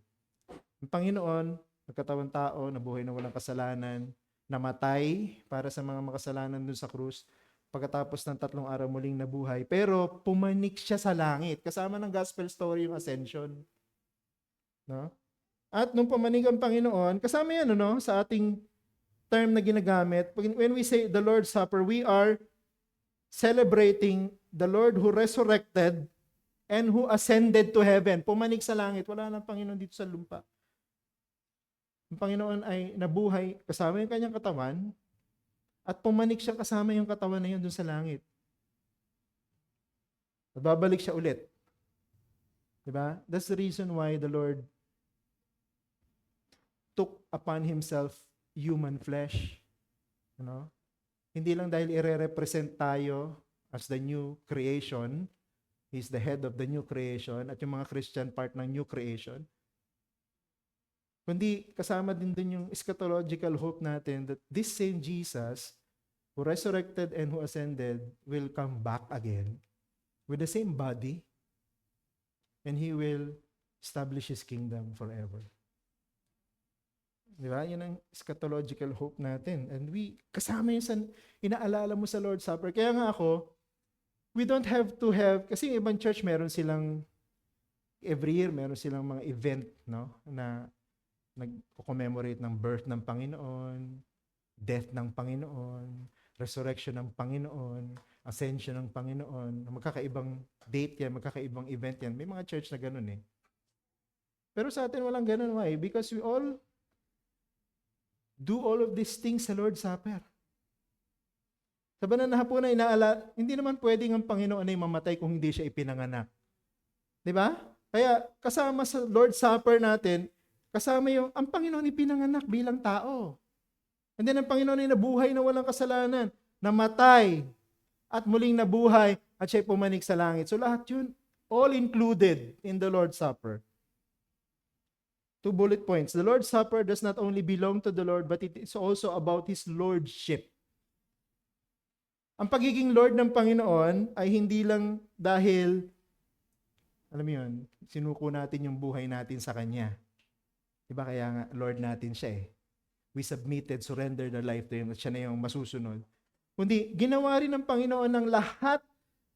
Speaker 1: Ang Panginoon, nagkatawang tao, nabuhay na walang kasalanan, namatay para sa mga makasalanan dun sa krus. Pagkatapos ng 3 araw muling nabuhay. Pero pumanik siya sa langit. Kasama ng gospel story yung ascension. No? At nung pumanik ang Panginoon, kasama yan sa ating term na ginagamit. When we say the Lord's Supper, we are celebrating the Lord who resurrected and who ascended to heaven. Pumanik sa langit. Wala nang Panginoon dito sa lupa. Ang Panginoon ay nabuhay kasama yung kanyang katawan at pumanik siya kasama yung katawan na yun dun sa langit. At babalik siya ulit. Diba? That's the reason why the Lord took upon Himself human flesh. Hindi lang dahil ire-represent tayo as the new creation, He's the head of the new creation at yung mga Christian part ng new creation. Kundi kasama din dun yung eschatological hope natin that this same Jesus who resurrected and who ascended will come back again with the same body and He will establish His kingdom forever. Di ba? Yan ang eschatological hope natin. And kasama yun sa inaalala mo sa Lord's Supper. Kaya nga ako, we don't have to have, kasi yung ibang church meron silang, every year meron silang mga event, na nag-commemorate ng birth ng Panginoon, death ng Panginoon, resurrection ng Panginoon, ascension ng Panginoon. Magkakaibang date yan, magkakaibang event yan. May mga church na ganun Pero sa atin walang ganun. Why? Because we all do all of these things sa Lord's Supper. Sa banal na hapunan, hindi naman pwedeng ang Panginoon ay mamatay kung hindi siya ipinanganak. Di ba? Kaya kasama sa Lord's Supper natin, kasama ang Panginoon ipinanganak bilang tao. And then ang Panginoon ay nabuhay na walang kasalanan, namatay, at muling nabuhay, at siya'y pumanik sa langit. So lahat yun, all included in the Lord's Supper. 2 bullet points. The Lord's Supper does not only belong to the Lord, but it is also about His Lordship. Ang pagiging Lord ng Panginoon ay hindi lang dahil, alam mo yun, sinuko natin yung buhay natin sa Kanya. Diba kaya nga, Lord natin siya eh. We submitted, surrendered our life to Him at siya na yung masusunod. Kundi, ginawa rin ng Panginoon ng lahat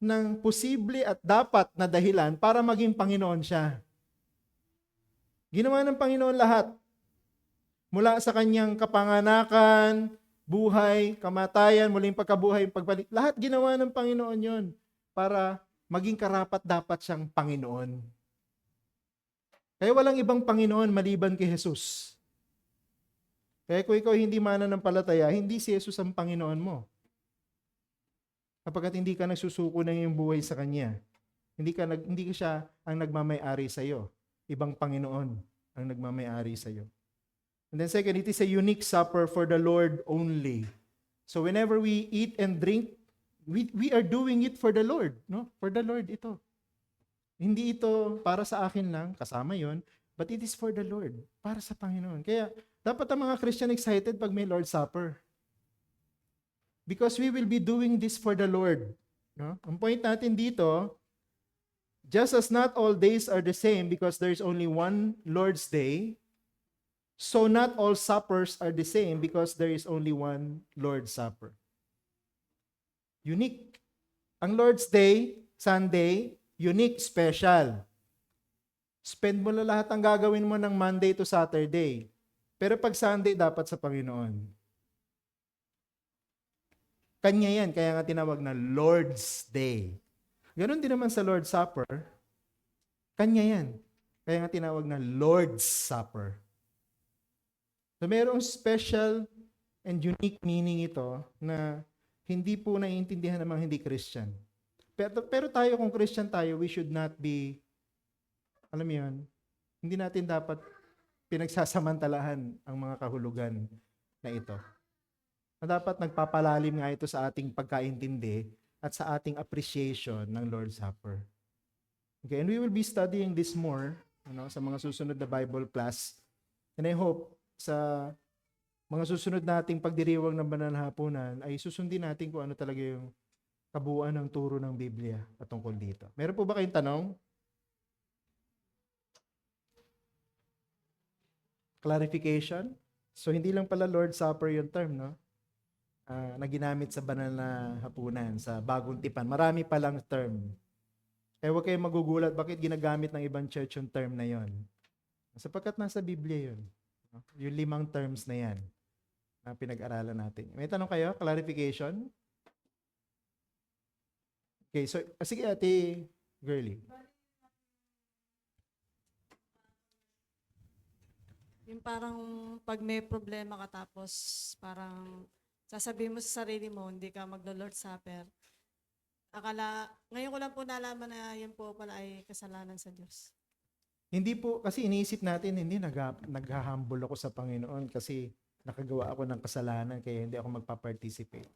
Speaker 1: ng posible at dapat na dahilan para maging Panginoon siya. Ginawa ng Panginoon lahat. Mula sa Kanyang kapanganakan, buhay, kamatayan, muling pagkabuhay, pagbalik. Lahat ginawa ng Panginoon yon para maging karapat-dapat siyang Panginoon. Kaya walang ibang Panginoon maliban kay Jesus. Kaya kung ikaw hindi mananampalataya, hindi si Jesus ang Panginoon mo. Kapagkat hindi ka nagsusuko ng iyong buhay sa Kanya, hindi ka siya ang nagmamay-ari sa iyo. Ibang Panginoon ang nagmamay-ari sa iyo. And then second, it is a unique supper for the Lord only. So whenever we eat and drink, we are doing it for the Lord, no? For the Lord ito. Hindi ito para sa akin lang, kasama yon, but it is for the Lord, para sa Panginoon. Kaya dapat ang mga Christian excited pag may Lord's Supper. Because we will be doing this for the Lord. No? Ang point natin dito, just as not all days are the same because there is only one Lord's Day, so not all suppers are the same because there is only one Lord's Supper. Unique. Ang Lord's Day, Sunday, unique, special. Spend mo na lahat ang gagawin mo ng Monday to Saturday. Pero pag Sunday, dapat sa Panginoon. Kanya yan, kaya nga tinawag na Lord's Day. Ganon din naman sa Lord's Supper. Kanya yan. Kaya nga tinawag na Lord's Supper. So mayroong special and unique meaning ito na hindi po naiintindihan ng mga hindi Christian. Pero tayo, kung Christian tayo, we should not be, alam mo yun, hindi natin dapat pinagsasamantalahan ang mga kahulugan na ito. Na dapat nagpapalalim nga ito sa ating pagkaintindi at sa ating appreciation ng Lord's Supper. Okay, and we will be studying this more sa mga susunod na Bible class. And I hope sa mga susunod nating pagdiriwang ng banal na hapunan ay susundin natin kung ano talaga yung kabuuan ng turo ng Biblia patungkol dito. Meron po ba kayong tanong? Clarification? So hindi lang pala Lord's Supper yung term, no? Na ginamit sa banal na hapunan, sa bagong tipan. Marami palang term. Kaya huwag kayong magugulat bakit ginagamit ng ibang church yung term na yon. Sapagkat nasa Biblia yun. Yung 5 terms na yan na pinag-aralan natin. May tanong kayo? Clarification? Okay, so sige Ate Girlie.
Speaker 7: Yung parang pag may problema ka tapos parang sasabihin mo sa sarili mo, hindi ka maglo-Lord's Supper. Ngayon ko lang po nalaman na yun po pala ay kasalanan sa Diyos.
Speaker 1: Hindi po, kasi iniisip natin, hindi, naghahumble ako sa Panginoon kasi nakagawa ako ng kasalanan kaya hindi ako magpa-participate.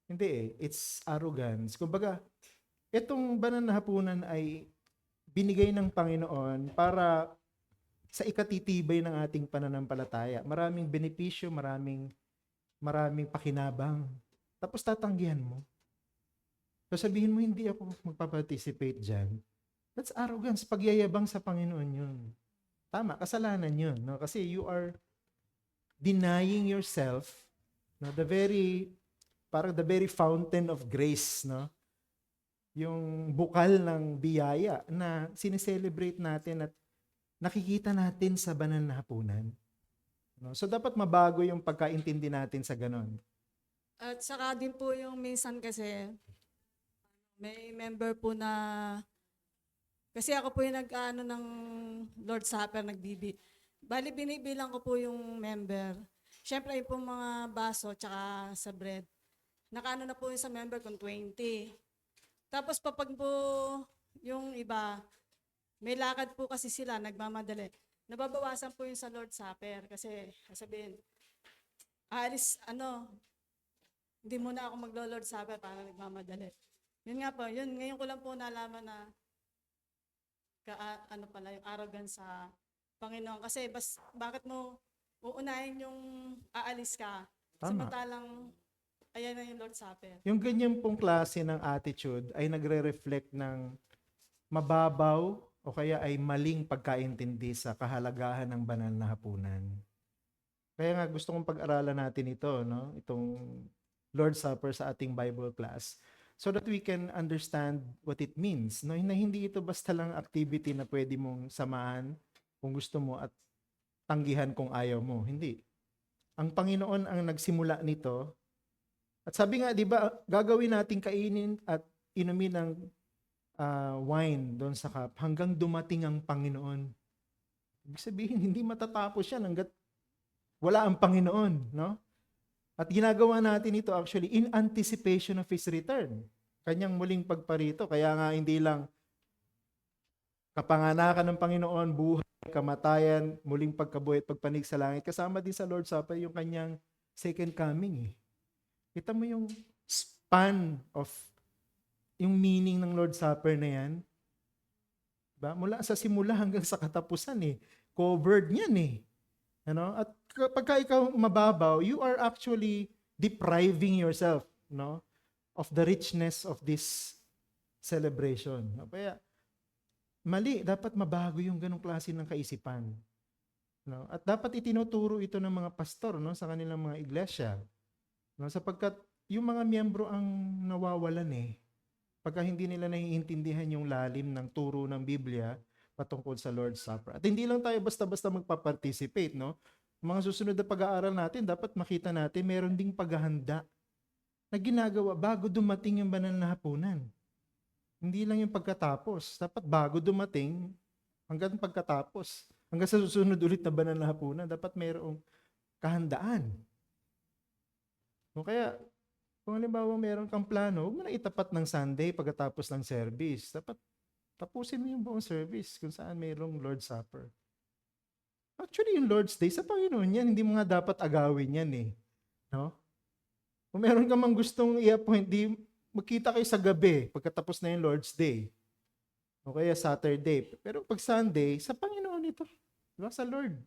Speaker 1: Hindi eh, it's arrogance. Kumbaga, itong banal na hapunan ay binigay ng Panginoon para sa ikatitibay ng ating pananampalataya. Maraming benepisyo, maraming pakinabang. Tapos tatanggihan mo. So sabihin mo, hindi ako magpa-participate dyan. That's arrogance. Pagyayabang sa Panginoon yun. Tama, kasalanan yun. No? Kasi you are denying yourself, no? the very fountain of grace, no? Yung bukal ng biyaya na sineselebrate natin at nakikita natin sa banal na hapunan. No? So dapat mabago yung pagkaintindi natin sa ganon.
Speaker 7: At saka din po yung minsan kasi, may member po na, kasi ako po yung nag-ano ng Lord's Supper, bali binibilang ko po yung member. Siyempre yung po mga baso tsaka sa bread. Nakaano na po yung sa member kung 20. Tapos papag po yung iba, may lakad po kasi sila, nagmamadali. Nababawasan po yung sa Lord's Supper kasi sabihin, aalis, hindi muna ako maglo-Lord Supper para nagmamadali. Yun nga po, yun, ngayon ko lang po nalaman na ano pala, yung arrogance sa Panginoon. Kasi bakit mo uunahin yung aalis ka?
Speaker 1: Tama.
Speaker 7: Samantalang, ayan na yung Lord Supper.
Speaker 1: Yung ganyan pong klase ng attitude ay nagre-reflect ng mababaw o kaya ay maling pagkaintindi sa kahalagahan ng banal na hapunan. Kaya nga gusto kong pag-aralan natin ito, no? Itong Lord's Supper sa ating Bible class so that we can understand what it means, no? Na hindi ito basta lang activity na pwede mong samahan kung gusto mo at tanggihan kung ayaw mo. Hindi. Ang Panginoon ang nagsimula nito. At sabi nga, di ba, gagawin natin kainin at inumin ng wine doon sa cup hanggang dumating ang Panginoon. Ibig sabihin, hindi matatapos yan hanggat wala ang Panginoon, no? At ginagawa natin ito actually in anticipation of His return. Kanyang muling pagparito. Kaya nga hindi lang kapanganakan ng Panginoon, buhay, kamatayan, muling pagkabuhay at pagpanig sa langit. Kasama din sa Lord's Supper yung kanyang second coming. Kita mo yung span of yung meaning ng Lord's Supper na yan. Diba? Mula sa simula hanggang sa katapusan covered niyan Ano? At pagka ikaw mababaw, you are actually depriving yourself, no, of the richness of this celebration. No? Kaya mali, dapat mabago yung ganong klase ng kaisipan. No? At dapat itinuturo ito ng mga pastor, no, sa kanilang mga iglesia. No? Sapagkat yung mga miyembro ang nawawalan pagka hindi nila naiintindihan yung lalim ng turo ng Biblia patungkol sa Lord's Supper. At hindi lang tayo basta-basta magpa-participate, no? Mga susunod na pag-aaral natin, dapat makita natin meron ding paghahanda na ginagawa bago dumating yung banal na hapunan. Hindi lang yung pagkatapos. Dapat bago dumating, hanggang pagkatapos, hanggang sa susunod ulit na banal na hapunan, dapat mayroong kahandaan. O kaya, kung halimbawa meron kang plano, huwag mo na itapat ng Sunday pagkatapos ng service. Dapat tapusin mo yung buong service kung saan mayroong Lord's Supper. Actually, yung Lord's Day, sa Panginoon yan, hindi mo nga dapat agawin yan No? Kung meron ka mang gustong i-appoint, magkita kayo sa gabi pagkatapos na yung Lord's Day. O kaya Saturday. Pero pag Sunday, sa Panginoon ito. Diba? Sa Lord.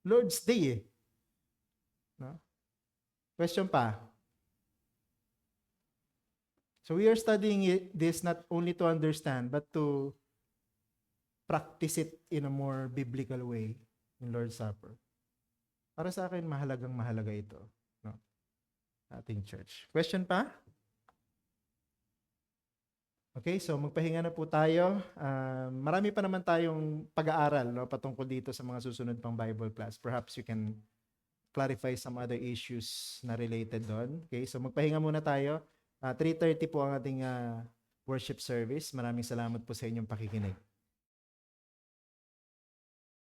Speaker 1: Lord's Day No? Question pa? So we are studying this not only to understand, but to practice it in a more biblical way in Lord's Supper. Para sa akin, mahalagang-mahalaga ito. No? Ating church. Question pa? Okay, so magpahinga na po tayo. Marami pa naman tayong pag-aaral patungkol dito sa mga susunod pang Bible class. Perhaps you can clarify some other issues na related doon. Okay, so magpahinga muna tayo. 3:30 po ang ating worship service. Maraming salamat po sa inyong pakikinig.